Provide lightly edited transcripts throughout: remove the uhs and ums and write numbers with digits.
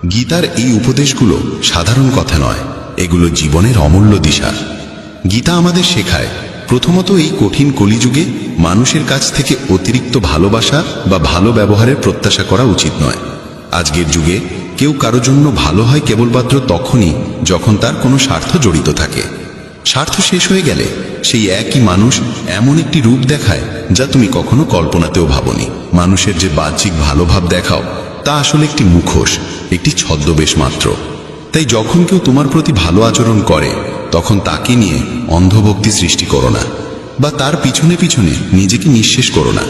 গীতার এই উপদেশগুলো সাধারণ কথা নয়, এগুলো জীবনের অমূল্য দিশা। গীতা আমাদের শেখায়, প্রথমত এই কঠিন কলিযুগে মানুষের কাছ থেকে অতিরিক্ত ভালোবাসা বা ভালো ব্যবহারের প্রত্যাশা করা উচিত নয়। আজকের যুগে কেউ কারো জন্য ভালো হয় কেবলমাত্র তখনই যখন তার কোনো স্বার্থ জড়িত থাকে। স্বার্থ শেষ হয়ে গেলে সেই একই মানুষ এমন একটি রূপ দেখায় যা তুমি কখনো কল্পনাতেও ভাবনি। মানুষের যে বাহ্যিক ভালোভাব দেখাও তা আসলে একটি মুখোশ, একটি ছদ্মবেশ মাত্র। তাই যখন কেউ তোমার প্রতি ভালো আচরণ করে তখন তাকে নিয়ে অন্ধভক্তি সৃষ্টি করো না, বা তার পিছনে পিছনে নিজেকে নিঃশেষ করো না।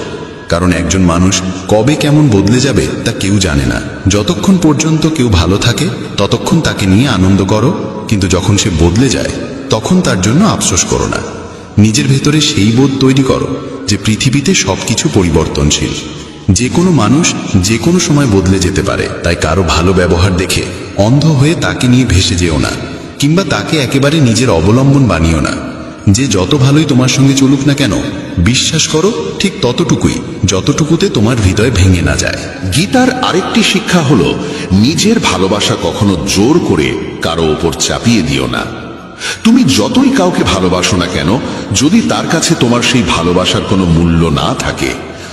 কারণ একজন মানুষ কবে কেমন বদলে যাবে তা কেউ জানে না। যতক্ষণ পর্যন্ত কেউ ভালো থাকে ততক্ষণ তাকে নিয়ে আনন্দ করো, কিন্তু যখন সে বদলে যায় তখন তার জন্য আফসোস করো না। নিজের ভেতরে সেই বোধ তৈরি করো যে পৃথিবীতে সবকিছু পরিবর্তনশীল। যে কোনো মানুষ যে কোনো সময় বদলে যেতে পারে। তাই কারো ভালো ব্যবহার দেখে অন্ধ হয়ে তাকে নিয়ে ভেসে যেও না, কিংবা তাকে একেবারে নিজের অবলম্বন বানিও না। যে যত ভালোই তোমার সঙ্গে চলুক না কেন, বিশ্বাস করো ঠিক ততটুকুই যতটুকুতে তোমার হৃদয় ভেঙে না যায়। গীতার আরেকটি শিক্ষা হলো, নিজের ভালোবাসা কখনো জোর করে কারো ওপর চাপিয়ে দিও না। তুমি যতই কাউকে ভালোবাসো না কেন, যদি তার কাছে তোমার সেই ভালোবাসার কোনো মূল্য না থাকে,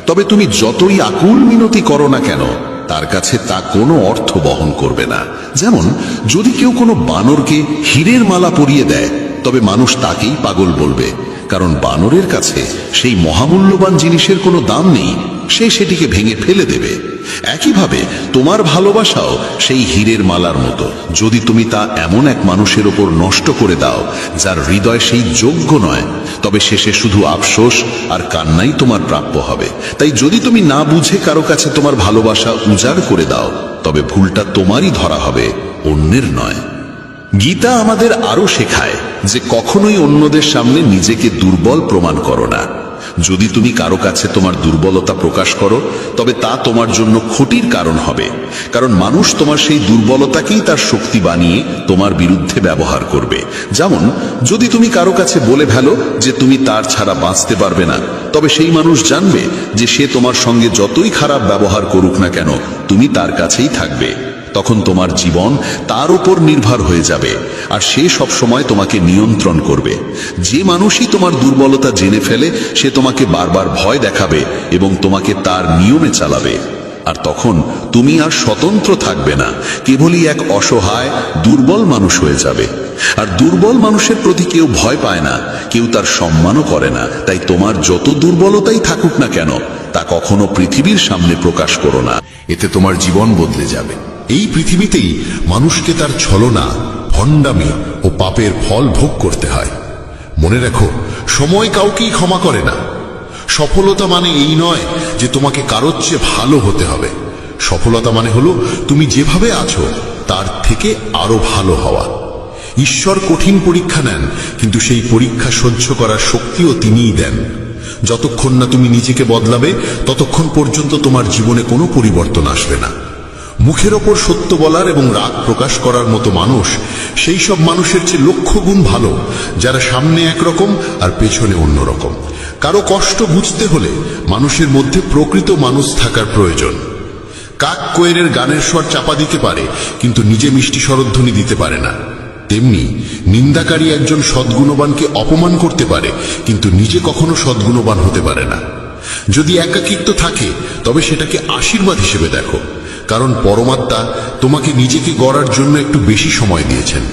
তবে তুমি যতই আকুল মিনতি করো না কেন, তার কাছে তা কোনো অর্থ বহন করবে না। যেমন যদি কেউ কোনো বানরকে হীরের মালা পরিয়ে দেয়, তবে মানুষ তাকেই পাগল বলবে, কারণ বানরের কাছে সেই মহামূল্যবান জিনিসের কোনো দাম নেই, সে সেটিকে ভেঙে ফেলে দেবে। একইভাবে তোমার ভালোবাসাও সেই হীরের মালার মতো। যদি তুমি তা এমন এক মানুষের ওপর নষ্ট করে দাও যার হৃদয় সেই যোগ্য নয়, তবে শেষে শুধু আফসোস আর কান্নাই তোমার প্রাপ্য হবে। তাই যদি তুমি না বুঝে কারো কাছে তোমার ভালোবাসা উজাড় করে দাও, তবে ভুলটা তোমারই ধরা হবে, অন্যের নয়। গীতা আমাদের আরো শেখায় যে কখনোই অন্যদের সামনে নিজেকে দুর্বল প্রমাণ করো না। যদি তুমি কারো কাছে তোমার দুর্বলতা প্রকাশ করো, তবে তা তোমার জন্য ক্ষতির কারণ হবে। কারণ মানুষ তোমার সেই দুর্বলতাকেই তার শক্তি বানিয়ে তোমার বিরুদ্ধে ব্যবহার করবে। যেমন যদি তুমি কারো কাছে বলে ফেলো যে তুমি তার ছাড়া বাঁচতে পারবে না, তবে সেই মানুষ জানবে যে সে তোমার সঙ্গে যতই খারাপ ব্যবহার করুক না কেন, তুমি তার কাছেই থাকবে। তখন তোমার জীবন তার উপর নির্ভর হয়ে যাবে, আর সে সব সময় তোমাকে নিয়ন্ত্রণ করবে। যে মানুষই তোমার দুর্বলতা জেনে ফেলে, সে তোমাকে বারবার ভয় দেখাবে এবং তোমাকে তার নিয়মে চালাবে। আর তখন তুমি আর স্বতন্ত্র থাকবে না, কেবলই এক অসহায় দুর্বল মানুষ হয়ে যাবে। আর দুর্বল মানুষের প্রতি কেউ ভয় পায় না, কেউ তার সম্মানও করে না। তাই তোমার যত দুর্বলতাই থাকুক না কেন, তা কখনো পৃথিবীর সামনে প্রকাশ করো না, এতে তোমার জীবন বদলে যাবে। এই পৃথিবীতেই মানুষকে তার ছলনা, ভণ্ডামি ও পাপের ফল ভোগ করতে হয়। মনে রেখো, সময় কাউকেই ক্ষমা করে না। সফলতা মানে এই নয় যে তোমাকে কারোর চেয়ে ভালো হতে হবে। সফলতা মানে হলো তুমি যেভাবে আছো তার থেকে আরো ভালো হওয়া। ঈশ্বর কঠিন পরীক্ষা নেন, কিন্তু সেই পরীক্ষা সহ্য করার শক্তিও তিনিই দেন। যতক্ষণ না তুমি নিজেকে বদলাবে, ততক্ষণ পর্যন্ত তোমার জীবনে কোনো পরিবর্তন আসবে না। মুখের ওপর সত্য বলার এবং রাগ প্রকাশ করার মতো মানুষ সেই সব মানুষের চেয়ে লক্ষ গুণ ভালো, যারা সামনে একরকম আর পেছনে অন্যরকম। কারো কষ্ট বুঝতে হলে মানুষের মধ্যে প্রকৃত মানুষ থাকার প্রয়োজন। কাক কোয়েলের গানের স্বর চাপা দিতে পারে, কিন্তু নিজে মিষ্টি স্বরধ্বনি দিতে পারে না। তেমনি নিন্দাকারী একজন সদ্গুণবানকে অপমান করতে পারে, কিন্তু নিজে কখনো সদ্গুণবান হতে পারে না। যদি একাকিত্ব থাকে, তবে সেটাকে আশীর্বাদ হিসেবে দেখো, কারণ পরমাত্মা তোমাকে নিজেকে গড়ার জন্য একটু বেশি সময় দিয়েছেন।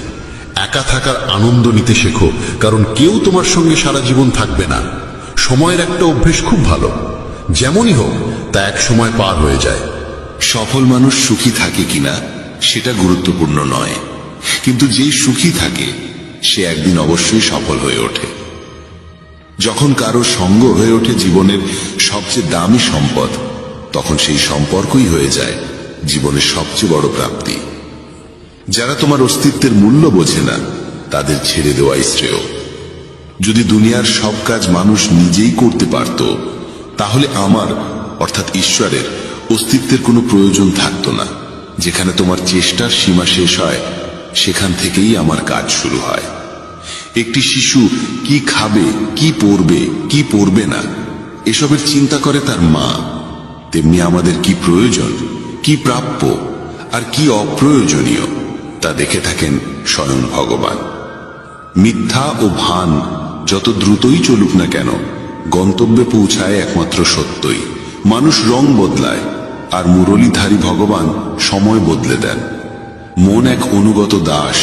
একা থাকার আনন্দ নিতে শেখো, কারণ কেউ তোমার সঙ্গে সারা জীবন থাকবে না। সময়ের একটা অভ্যেস খুব ভালো, যেমনই হোক তা এক সময় পার হয়ে যায়। সফল মানুষ সুখী থাকে কিনা সেটা গুরুত্বপূর্ণ নয়, কিন্তু যেই সুখী থাকে সে একদিন অবশ্যই সফল হয়ে ওঠে। যখন কারো সঙ্গ হয়ে ওঠে জীবনের সবচেয়ে দামি সম্পদ, তখন সেই সম্পর্কই হয়ে যায় জীবনের সবচেয়ে বড় প্রাপ্তি। যারা তোমার অস্তিত্বের মূল্য বোঝে না, তাদের ছেড়ে দেওয়াই শ্রেয়। যদি দুনিয়ার সব কাজ মানুষ নিজেই করতে পারত, তাহলে আমার অর্থাৎ ঈশ্বরের অস্তিত্বের কোনো প্রয়োজন থাকতো না। যেখানে তোমার চেষ্টার সীমা শেষ হয়, সেখান থেকেই আমার কাজ শুরু হয়। একটি শিশু কি খাবে, কি পরবে, কি পরবে না, এসবের চিন্তা করে তার মা। তেমনি আমাদের কি প্রয়োজন, কি প্রাপ্য আর কি অপ্রয়োজনীয় তা দেখে থাকেন স্বয়ং ভগবান। মিথ্যা ও ভান যত দ্রুতই চলুক না কেন, গন্তব্যে পৌঁছায় একমাত্র সত্যই। মানুষ রং বদলায়, আর মুরলীধারী ভগবান সময় বদলে দেন। মন এক অনুগত দাস,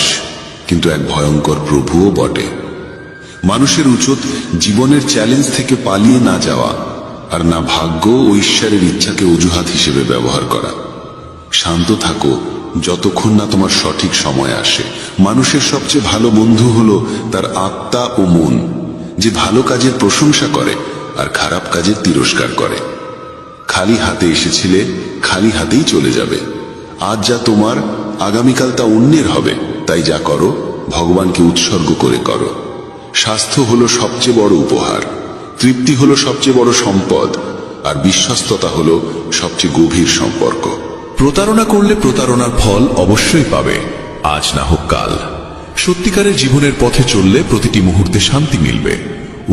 কিন্তু এক ভয়ঙ্কর প্রভুও বটে। মানুষের উচিত জীবনের চ্যালেঞ্জ থেকে পালিয়ে না যাওয়া, আর না ভাগ্য ও ঈশ্বরের ইচ্ছাকে অজুহাত হিসেবে ব্যবহার করা। শান্ত থাকো যতক্ষণ না তোমার সঠিক সময় আসে। মানুষের সবচেয়ে ভালো বন্ধু হলো তার আত্মা ও মন, যে ভালো কাজের প্রশংসা করে আর খারাপ কাজের তিরস্কার করে। খালি হাতে এসেছিলে, খালি হাতেই চলে যাবে। আজ যা তোমার, আগামীকাল তা অন্যের হবে। তাই যা করো ভগবানকে উৎসর্গ করে করো। স্বাস্থ্য হলো সবচেয়ে বড় উপহার, তৃপ্তি হলো সবচেয়ে বড় সম্পদ, আর বিশ্বস্ততা হলো সবচেয়ে গভীর সম্পর্ক। প্রতারণা করলে প্রতারণার ফল অবশ্যই পাবে, আজ না হোক কাল। সত্যিকারের জীবনের পথে চললে প্রতিটি মুহূর্তে শান্তি মিলবে।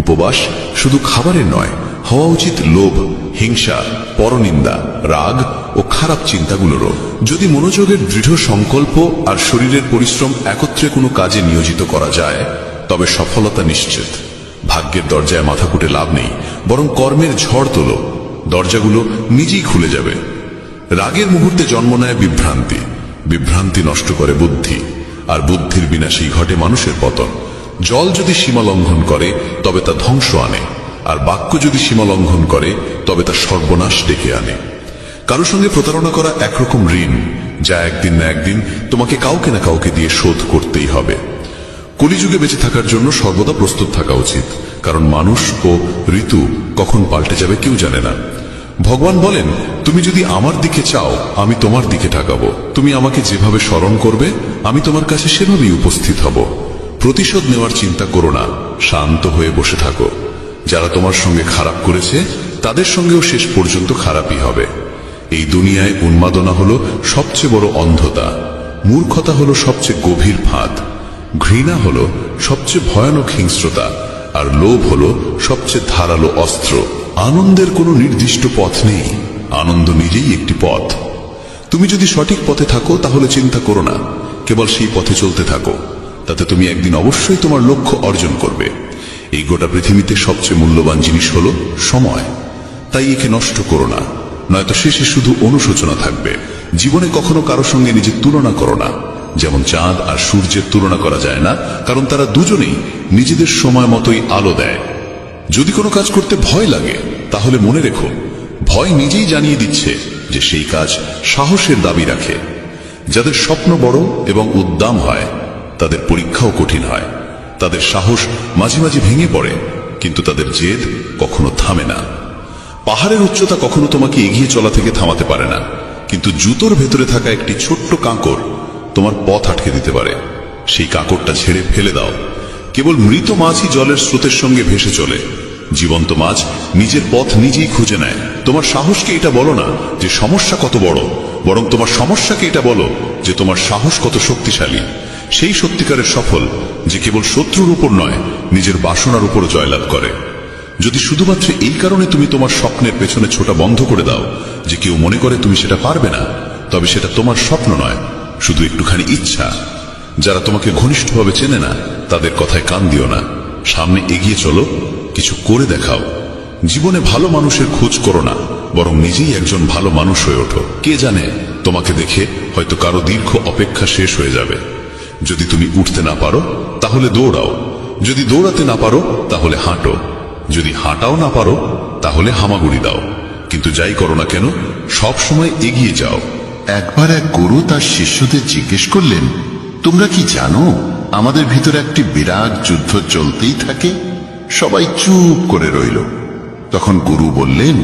উপবাস শুধু খাবারের নয়, হওয়া উচিত লোভ, হিংসা, পরনিন্দা, রাগ ও খারাপ চিন্তাগুলোরও। যদি মনোযোগের দৃঢ় সংকল্প আর শরীরের পরিশ্রম একত্রে কোনো কাজে নিয়োজিত করা যায়, তবে সফলতা নিশ্চিত। ভাগ্যের দরজায় মাথা কুটে লাভ নেই, বরং কর্মের ঝড় তোলো, দরজাগুলো নিজেই খুলে যাবে। রাগের মুহূর্তে জন্ম নেয় বিভ্রান্তি, বিভ্রান্তি নষ্ট করে বুদ্ধি, আর বুদ্ধির বিনাশেই ঘটে মানুষের পতন। জল যদি সীমা লঙ্ঘন করে তবে তা ধ্বংস আনে, আর বাক্য যদি সীমা লঙ্ঘন করে তবে তা সর্বনাশ ডেকে আনে। কারো সঙ্গে প্রতারণা করা একরকম ঋণ, যা একদিন না একদিন তোমাকে কাউকে না কাউকে দিয়ে শোধ করতেই হবে। কলিযুগে বেঁচে থাকার জন্য সর্বদা প্রস্তুত থাকা উচিত, কারণ মানুষ ও ঋতু কখন পাল্টে যাবে কেউ জানে না। ভগবান বলেন, তুমি যদি আমার দিকে চাও আমি তোমার দিকে তাকাবো। তুমি আমাকে যেভাবে স্মরণ করবে আমি তোমার কাছে সেভাবেই উপস্থিত হব। প্রতিশোধ নেওয়ার চিন্তা করো না, শান্ত হয়ে বসে থাকো। যারা তোমার সঙ্গে খারাপ করেছে তাদের সঙ্গেও শেষ পর্যন্ত খারাপই হবে। এই দুনিয়ায় উন্মাদনা হলো সবচেয়ে বড় অন্ধতা, মূর্খতা হলো সবচেয়ে গভীর ফাঁদ, ঘৃণা হলো সবচেয়ে ভয়ানক হিংস্রতা, আর লোভ হলো সবচেয়ে ধারালো অস্ত্র। আনন্দের কোনো নির্দিষ্ট পথ নেই, আনন্দ নিজেই একটি পথ। তুমি যদি সঠিক পথে থাকো তাহলে চিন্তা করো না, কেবল সেই পথে চলতে থাকো। তাতে তুমি একদিন অবশ্যই তোমার লক্ষ্য অর্জন করবে। এই গোটা পৃথিবীতে সবচেয়ে মূল্যবান জিনিস হলো সময়, তাই একে নষ্ট করো না, নয়তো শেষে শুধু অনুশোচনা থাকবে। জীবনে কখনো কারো সঙ্গে নিজের তুলনা করো না। যেমন চাঁদ আর সূর্যের তুলনা করা যায় না, কারণ তারা দুজনেই নিজেদের সময় মতোই আলো দেয়। যদি কোনো কাজ করতে ভয় লাগে তাহলে মনে রেখো, ভয় নিজেই জানিয়ে দিচ্ছে যে সেই কাজ সাহসের দাবি রাখে। যাদের স্বপ্ন বড় এবং উদ্দাম হয় তাদের পরীক্ষাও কঠিন হয়। তাদের সাহস মাঝে মাঝে ভেঙে পড়ে, কিন্তু তাদের জেদ কখনো থামে না। পাহাড়ের উচ্চতা কখনো তোমাকে এগিয়ে চলা থেকে থামাতে পারে না, কিন্তু জুতোর ভেতরে থাকা একটি ছোট্ট কাঁকড় তোমার পথ আটকে দিতে পারে। সেই কাঁকড়টা ছেড়ে ফেলে দাও। কেবল মৃত মাছই জলের স্রোতের সঙ্গে ভেসে চলে, জীবন্ত মাছ নিজের পথ নিজেই খুঁজে নেয়। তোমার সাহসকে এটা বলো না যে সমস্যা কত বড়, বরং তোমার সমস্যাকে এটা বলো যে তোমার সাহস কত শক্তিশালী। সেই সত্যিকারের সফল যে কেবল শত্রুর উপর নয়, নিজের বাসনার উপর জয়লাভ করে। যদি শুধুমাত্র এই কারণে তুমি তোমার স্বপ্নের পেছনে ছোটা বন্ধ করে দাও যে কেউ মনে করে তুমি সেটা পারবে না, তবে সেটা তোমার স্বপ্ন নয়, শুধু একটুখানি ইচ্ছা। যারা তোমাকে ঘনিষ্ঠভাবে চেনে না তাদের কথায় কান দিও না, সামনে এগিয়ে চলো, কিছু করে দেখাও। জীবনে ভালো মানুষের খোঁজ করো না, বরং নিজেই একজন ভালো মানুষ হয়ে ওঠো। কে জানে, তোমাকে দেখে হয়তো কারো দীর্ঘ অপেক্ষা শেষ হয়ে যাবে। যদি তুমি উঠতে না পারো তাহলে দৌড়াও, যদি দৌড়াতে না পারো তাহলে হাঁটো, যদি হাঁটাও না পারো তাহলে হামাগুড়ি দাও। কিন্তু যাই করো না কেন, সব সময় এগিয়ে যাও। একবার এক গুরু তার শিষ্যদের জিজ্ঞেস করলেন, তোমরা কি জানো আমাদের ভিতরে একটি বিরাট যুদ্ধ চলতেই থাকে? সবাই চুপ করে রইল। তখন গুরু বললেন,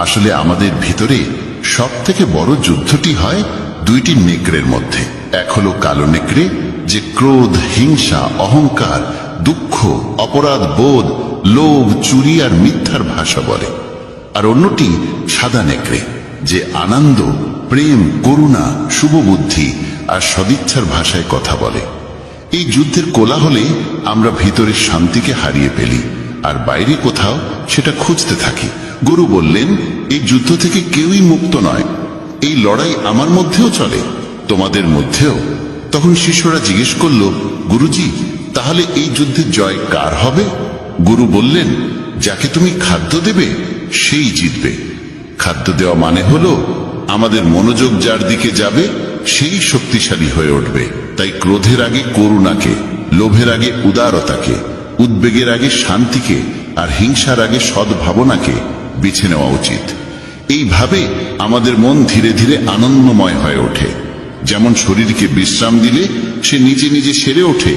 আসলে আমাদের ভিতরে সব থেকে বড় যুদ্ধটি হয় দুইটি নেকড়ের মধ্যে। এক হলো কালো নেকড়ে, যে ক্রোধ, হিংসা, অহংকার, দুঃখ, অপরাধ বোধ, লোভ, চুরি আর মিথ্যার ভাষা বলে। আর অন্যটি সাদা নেকড়ে, যে আনন্দ, প্রেম, করুণা, শুভবুদ্ধি আর সদিচ্ছার ভাষায় কথা বলে। এই যুদ্ধের কোলাহলে আমরা ভিতরের শান্তিকে হারিয়ে ফেলি, আর বাইরে কোথাও সেটা খুঁজতে থাকি। গুরু বললেন, এই যুদ্ধ থেকে কেউই মুক্ত নয়। এই লড়াই আমার মধ্যেও চলে। তোমাদের মধ্যেও? তখন শিষ্যরা জিজ্ঞেস করল, গুরুজি, তাহলে এই যুদ্ধের জয় কার হবে? গুরু বললেন, যাকে তুমি খাদ্য দেবে সেই জিতবে। খাদ্য দেওয়া মানে হলো আমাদের মনোযোগ যার দিকে যাবে সেই শক্তিশালী হয়ে উঠবে। তাই ক্রোধের আগে করুণাকে, লোভের আগে উদারতাকে, উদ্বেগের আগে শান্তিকে, আর হিংসার আগে সদ্ভাবনাকে বেছে নেওয়া উচিত। এইভাবে আমাদের মন ধীরে ধীরে আনন্দময় হয়ে ওঠে। যেমন শরীরকে বিশ্রাম দিলে সে নিজে নিজে সেরে ওঠে,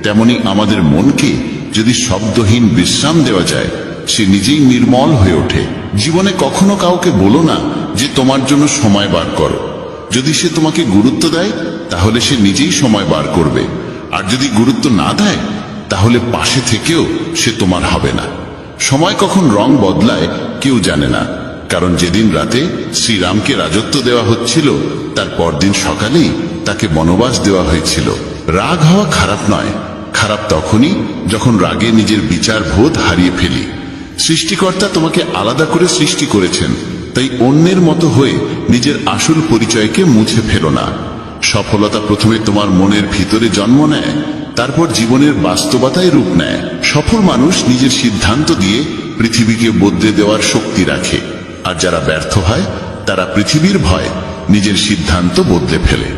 তেমনি আমাদের মনকে যদি শব্দহীন বিশ্রাম দেওয়া যায় সে নিজেই নির্মল হয়ে ওঠে। জীবনে কখনো কাউকে বলো না যে তোমার জন্য সময় বার করো। যদি সে তোমাকে গুরুত্ব দেয় তাহলে সে নিজেই সময় বার করবে, আর যদি গুরুত্ব না দেয় তাহলে পাশে থেকেও সে তোমার হবে না। সময় কখন রং বদলায় কেউ জানে না, কারণ যেদিন রাতে শ্রীরামকে রাজত্ব দেওয়া হচ্ছিল তার পরদিন সকালেই তাকে বনবাস দেওয়া হয়েছিল। রাগ হওয়া খারাপ নয়, খারাপ তখনই যখন রাগে নিজের বিচার বোধ হারিয়ে ফেলি। সৃষ্টিকর্তা তোমাকে আলাদা করে সৃষ্টি করেছেন, তাই অন্যের মতো হয়ে নিজের আসল পরিচয়কে মুছে ফেলো না। সফলতা প্রথমে তোমার মনের ভিতরে জন্ম নেয়, তারপর জীবনের বাস্তবতায় রূপ নেয়। সফল মানুষ নিজের সিদ্ধান্ত দিয়ে পৃথিবীকে বদলে দেওয়ার শক্তি রাখে, আর যারা ব্যর্থ হয় তারা পৃথিবীর ভয়ে নিজের সিদ্ধান্ত বদলে ফেলে।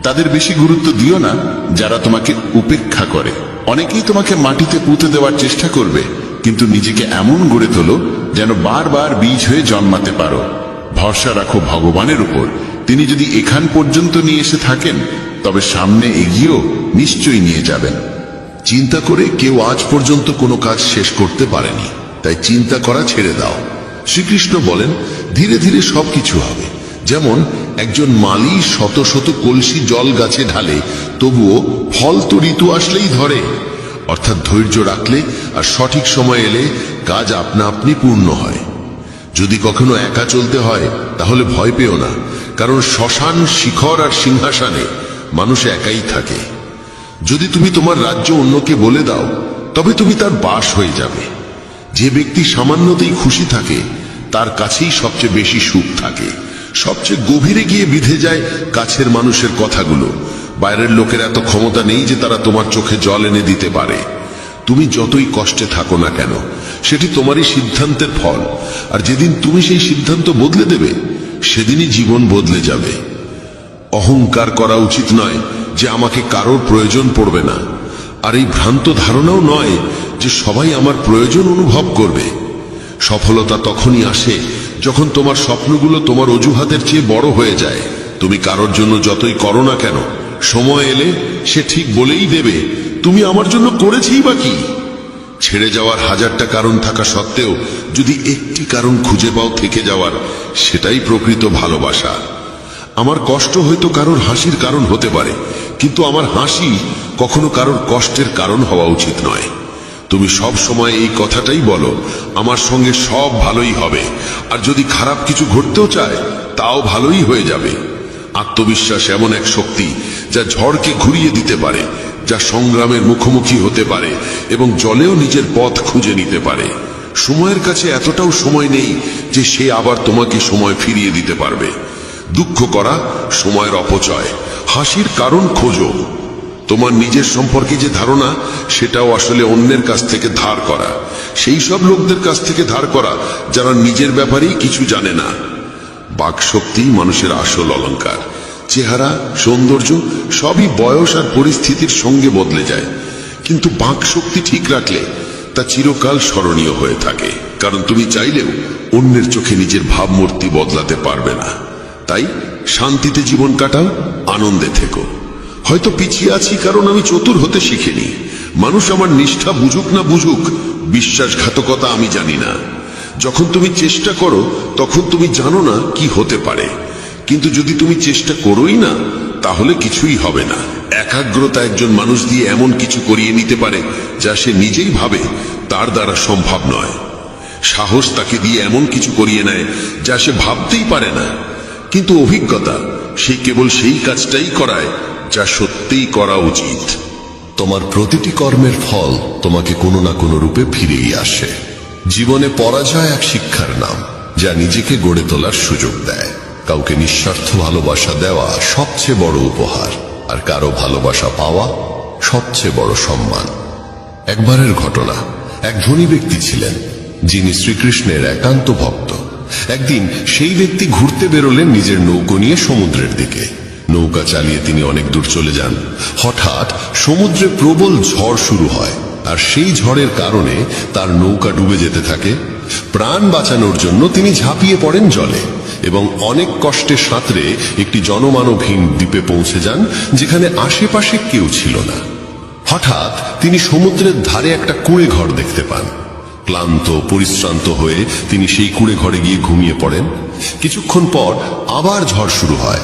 তাদের বেশি গুরুত্ব দিও না যারা তোমাকে উপেক্ষা করে। অনেকেই তোমাকে মাটিতে পুঁতে দেওয়ার চেষ্টা করবে, কিন্তু নিজেকে এমন গড়ে তোলো যেন বারবার বীজ হয়ে জন্মাতে পারো। ভরসা রাখো ভগবানের উপর, তিনি যদি এখান পর্যন্ত নিয়ে এসে থাকেন তবে সামনে এগিয়েও নিশ্চয়ই নিয়ে যাবেন। চিন্তা করে কেউ আজ পর্যন্ত কোনো কাজ শেষ করতে পারেনি, তাই চিন্তা করা ছেড়ে দাও। শ্রীকৃষ্ণ বলেন, ধীরে ধীরে সবকিছু হবে। যেমন একজন মালি শত শত কলসি জল গাছে ঢালে, তবুও ফল তো ঋতু আসলেই ধরে। অর্থাৎ ধৈর্য রাখলে আর সঠিক সময় এলে কাজ আপনা আপনি পূর্ণ হয়। যদি কখনো একা চলতে হয় তাহলে ভয় পেও না, কারণ শ্মশান, শিখর আর সিংহাসনে মানুষ একাই থাকে। যদি তুমি তোমার রাজ্য অন্যকে বলে দাও তবে তুমি তার বাস হয়ে যাবে। যে ব্যক্তি সামান্যতেই খুশি থাকে তার কাছেই সবচেয়ে বেশি সুখ থাকে। সবচেয়ে গভীরে গিয়ে বিঁধে যায় কাছের মানুষের কথাগুলো। বাইরের লোকের এত ক্ষমতা নেই যে তারা তোমার চোখে জল এনে দিতে পারে। তুমি যতই কষ্টে থাকো না কেন, সেটি তোমারই সিদ্ধান্তের ফল। আর যেদিন তুমি সেই সিদ্ধান্ত বদলে দেবে সেদিনই জীবন বদলে যাবে। অহংকার করা উচিত নয় যে আমাকে কারোর প্রয়োজন পড়বে না, আর এই ভ্রান্ত ধারণাও নয় যে সবাই আমার প্রয়োজন অনুভব করবে। সফলতা তখনই আসে যখন তোমার স্বপ্নগুলো তোমার অজুহাতের চেয়ে বড় হয়ে যায়। তুমি কারোর জন্য যতই করো না কেন, সময় এলে সে ঠিক বলেই দেবে, তুমি আমার জন্য করেছেই বা কি। ছেড়ে যাওয়ার হাজারটা কারণ থাকা সত্ত্বেও যদি একটি কারণ খুঁজে পাও থেকে যাওয়ার, সেটাই প্রকৃত ভালোবাসা। আমার কষ্ট হয়তো কারোর হাসির কারণ হতে পারে, কিন্তু আমার হাসি কখনো কারোর কষ্টের কারণ হওয়া উচিত নয়। তুমি সব সময় এই কথাটাই বলো, আমার সঙ্গে সব ভালোই হবে, আর যদি খারাপ কিছু ঘটতেও চায় তাও ভালোই হয়ে যাবে। আত্মবিশ্বাস এমন এক শক্তি যা ঝড়কে ঘুরিয়ে দিতে পারে, যা সংগ্রামের মুখোমুখি হতে পারে এবং জলেও নিজের পথ খুঁজে নিতে পারে। সময়ের কাছে এতটাও সময় নেই যে সে আবার তোমাকে সময় ফিরিয়ে দিতে পারবে। দুঃখ করা সময়ের অপচয়, হাসির কারণ খোঁজো। তোমার নিজের সম্পর্কে যে ধারণা, সেটাও আসলে অন্যের কাছ থেকে ধার করা, সেই সব লোকদের কাছ থেকে ধার করা যারা নিজের ব্যাপারেই কিছু জানে না। বাকশক্তি মানুষের আসল অলংকার। চেহারা, সৌন্দর্য সবই বয়স আর পরিস্থিতির সঙ্গে বদলে যায়, কিন্তু বাকশক্তি ঠিক রাখলে তা চিরকাল স্মরণীয় হয়ে থাকে। কারণ তুমি চাইলেও অন্যের চোখে নিজের ভাবমূর্তি বদলাতে পারবে না। তাই শান্তিতে জীবন কাটাও, আনন্দে থেকো। হয়তো পিছিয়ে আছি কারণ আমি চতুর হতে শিখিনি। মানুষ আমার নিষ্ঠা বুঝুক না বুঝুক, বিশ্বাসঘাতকতা আমি জানি না। যখন তুমি চেষ্টা করো তখন তুমি জানো না কি হতে পারে, কিন্তু যদি তুমি চেষ্টা করোই না তাহলে কিছুই হবে না। একাগ্রতা একজন মানুষ দিয়ে এমন কিছু করিয়ে নিতে পারে যা সে নিজেই ভাবে তার দ্বারা সম্ভব নয়। সাহস তাকে দিয়ে এমন কিছু করিয়ে নেয় যা সে ভাবতেই পারে না, কিন্তু অভিজ্ঞতা সে কেবল সেই কাজটাই করায় যা সত্যিই করা উচিত। তোমার প্রতিটি কর্মের ফল তোমাকে কোনো না কোনো রূপে ফিরেই আসে। জীবনে পরাজয় এক শিক্ষার নাম, যা নিজেকে গড়ে তোলার সুযোগ দেয়। কাউকে নিঃস্বার্থ ভালোবাসা দেওয়া সবচেয়ে বড় উপহার, আর কারো ভালোবাসা পাওয়া সবচেয়ে বড় সম্মান। একবারের ঘটনা, এক ধনী ব্যক্তি ছিলেন যিনি শ্রীকৃষ্ণের একান্ত ভক্ত। একদিন সেই ব্যক্তি ঘুরতে বেরোলেন নিজের নৌকো নিয়ে সমুদ্রের দিকে। নৌকা চালিয়ে তিনি অনেক দূর চলে যান। হঠাৎ সমুদ্রে প্রবল ঝড় শুরু হয়, আর সেই ঝড়ের কারণে তার নৌকা ডুবে যেতে থাকে। প্রাণ বাঁচানোর জন্য তিনি ঝাঁপিয়ে পড়েন জলে এবং অনেক কষ্টে সাঁতরে একটি জনমানবহীন দ্বীপে পৌঁছে যান, যেখানে আশেপাশে কেউ ছিল না। হঠাৎ তিনি সমুদ্রের ধারে একটা কুঁড়ে ঘর দেখতে পান। ক্লান্ত পরিশ্রান্ত হয়ে তিনি সেই কুঁড়ে ঘরে গিয়ে ঘুমিয়ে পড়েন। কিছুক্ষণ পর আবার ঝড় শুরু হয়,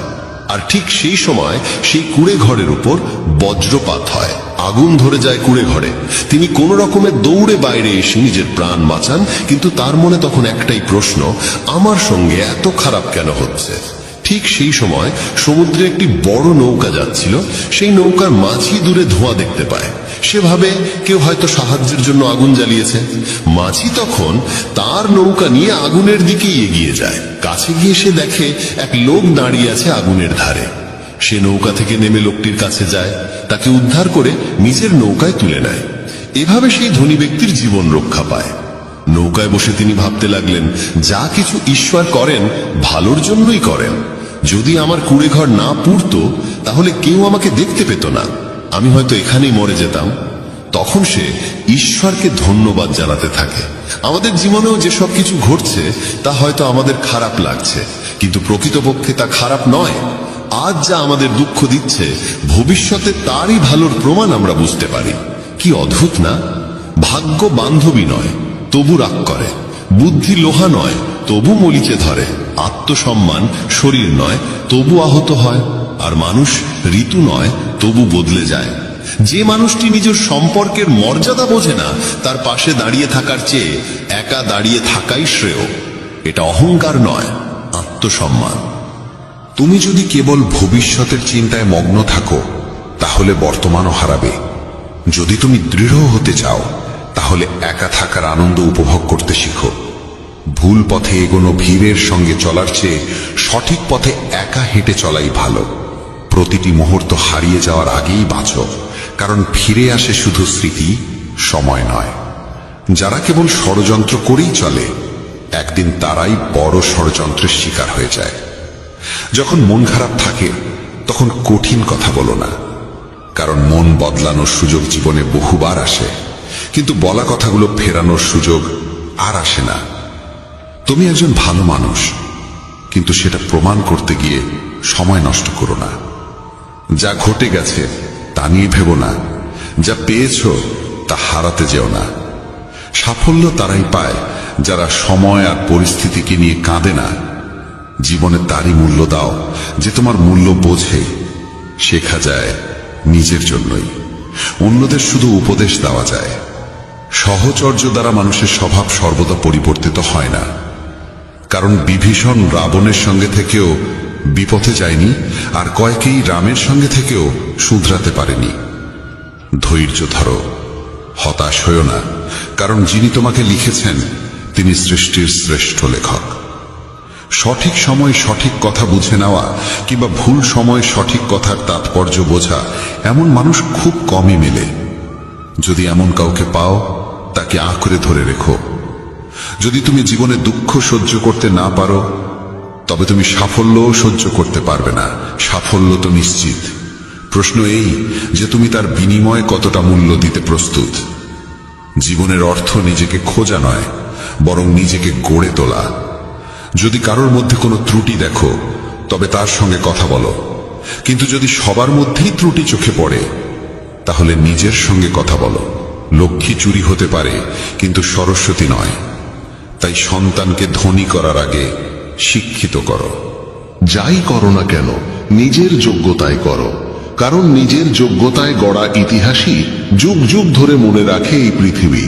আর ঠিক সেই সময় সেই কুঁড়ে ঘরের উপর বজ্রপাত হয়, আগুন ধরে যায় কুঁড়ে ঘরে। তিনি কোনো রকমে দৌড়ে বাইরে এসে নিজের প্রাণ বাঁচান, কিন্তু তার মনে তখন একটাই প্রশ্ন, আমার সঙ্গে এত খারাপ কেন হচ্ছে? ঠিক সেই সময় সমুদ্রে একটি বড় নৌকা যাচ্ছিল। সেই নৌকার মাঝি দূরে ধোঁয়া দেখতে পায়। সে ভাবে কেউ হয়তো সাহায্যের জন্য আগুন জ্বালিয়েছে। মাঝি তখন তার নৌকা নিয়ে আগুনের দিকেই এগিয়ে যায়। কাছে গিয়ে সে দেখে এক লোক দাঁড়িয়ে আছে আগুনের ধারে। সে নৌকা থেকে নেমে লোকটির কাছে যায়, তাকে উদ্ধার করে নিজের নৌকায় তুলে নেয়। এভাবে সেই ধনী ব্যক্তির জীবন রক্ষা পায়। নৌকায় বসে তিনি ভাবতে লাগলেন, যা কিছু ঈশ্বর করেন ভালোর জন্যই করেন। যদি আমার কুঁড়ে ঘর না পুড়তো তাহলে কেউ আমাকে দেখতে পেত না, আমি হয়তো এখানেই মরে যেতাম। তখন সে ঈশ্বরকে ধন্যবাদ জানাতে থাকে। আমাদের জীবনেও যেসব কিছু ঘটছে তা হয়তো আমাদের খারাপ লাগছে, কিন্তু প্রকৃতপক্ষে তা খারাপ নয়। আজ যা আমাদের দুঃখ দিচ্ছে, ভবিষ্যতে তারই ভালোর প্রমাণ আমরা বুঝতে পারি। কি অদ্ভুত না? ভাগ্য বান্ধবী নয়, তবু রাগ করে। বুদ্ধি লোহা নয়, তবু মলিচে ধরে। আত্মসম্মান শরীর নয়, তবু আহত হয়। আর মানুষ ঋতু নয়, তবু বদলে যায়। যে মানুষটি নিজের সম্পর্কের মর্যাদা বোঝে না, তার পাশে দাঁড়িয়ে থাকার চেয়ে একা দাঁড়িয়ে থাকাই শ্রেয়। এটা অহংকার নয়, আত্মসম্মান। তুমি যদি কেবল ভবিষ্যতের চিন্তায় মগ্ন থাকো তাহলে বর্তমানও হারাবে। যদি তুমি দৃঢ় হতে চাও তাহলে একা থাকার আনন্দ উপভোগ করতে শিখো। ভুল পথে এগোনো ভিড়ের সঙ্গে চলার চেয়ে সঠিক পথে একা হেঁটে চলাই ভালো। প্রতিটি মুহূর্ত হারিয়ে যাওয়ার আগেই বাঁচো, কারণ ফিরে আসে শুধু স্মৃতি, সময় নয়। যারা কেবল ষড়যন্ত্র করেই চলে, একদিন তারাই বড় ষড়যন্ত্রের শিকার হয়ে যায়। যখন মন খারাপ থাকে তখন কঠিন কথা বলো না, কারণ মন বদলানোর সুযোগ জীবনে বহুবার আসে, কিন্তু বলা কথাগুলো ফেরানোর সুযোগ আর আসে না। তুমি একজন ভালো মানুষ, কিন্তু সেটা প্রমাণ করতে গিয়ে সময় নষ্ট করো না। যা ঘটে গেছে তা নিয়ে ভেবো না, যা পেয়েছো তা হারাতে যেও না। সাফল্য তারাই পায় যারা সময় আর পরিস্থিতিকে নিয়ে কাঁদে না। জীবনে তারই মূল্য দাও যে তোমার মূল্য বোঝে। শেখা যায় নিজের জন্যই, অন্যদের শুধু উপদেশ দেওয়া যায়। সহচর্য দ্বারা মানুষের স্বভাব সর্বদা পরিবর্তিত হয় না, কারণ বিভীষণ রাবণের সঙ্গে থেকেও বিপথে যায়নি, আর কয়েকেই রামের সঙ্গে থেকেও শুধরাতে পারেনি। ধৈর্য ধরো, হতাশ হয়ো না, কারণ যিনি তোমাকে লিখেছেন তিনি সৃষ্টির শ্রেষ্ঠ লেখক। সঠিক সময় সঠিক কথা বুঝে নেওয়া কিংবা ভুল সময় সঠিক কথার তাৎপর্য বোঝা, এমন মানুষ খুব কমই মেলে। যদি এমন কাউকে পাও তাকে আঁকড়ে ধরে রেখো। যদি তুমি জীবনে দুঃখ সহ্য করতে না পারো তবে তুমি সাফল্যও সহ্য করতে পারবে না। সাফল্য তো নিশ্চিত, প্রশ্ন এই যে তুমি তার বিনিময়ে কতটা মূল্য দিতে প্রস্তুত। জীবনের অর্থ নিজেকে খোঁজা নয়, বরং নিজেকে গড়ে তোলা। যদি কারোর মধ্যে কোনো ত্রুটি দেখো তবে তার সঙ্গে কথা বলো, কিন্তু যদি সবার মধ্যেই ত্রুটি চোখে পড়ে তাহলে নিজের সঙ্গে কথা বলো। লক্ষ্মী চুরি হতে পারে, কিন্তু সরস্বতী নয়। তাই সন্তানকে ধনী করার আগে শিক্ষিত করো। যাই করো না কেন নিজের যোগ্যতায় করো, কারণ নিজের যোগ্যতায় গড়া ইতিহাসই যুগ যুগ ধরে মনে রাখে এই পৃথিবী।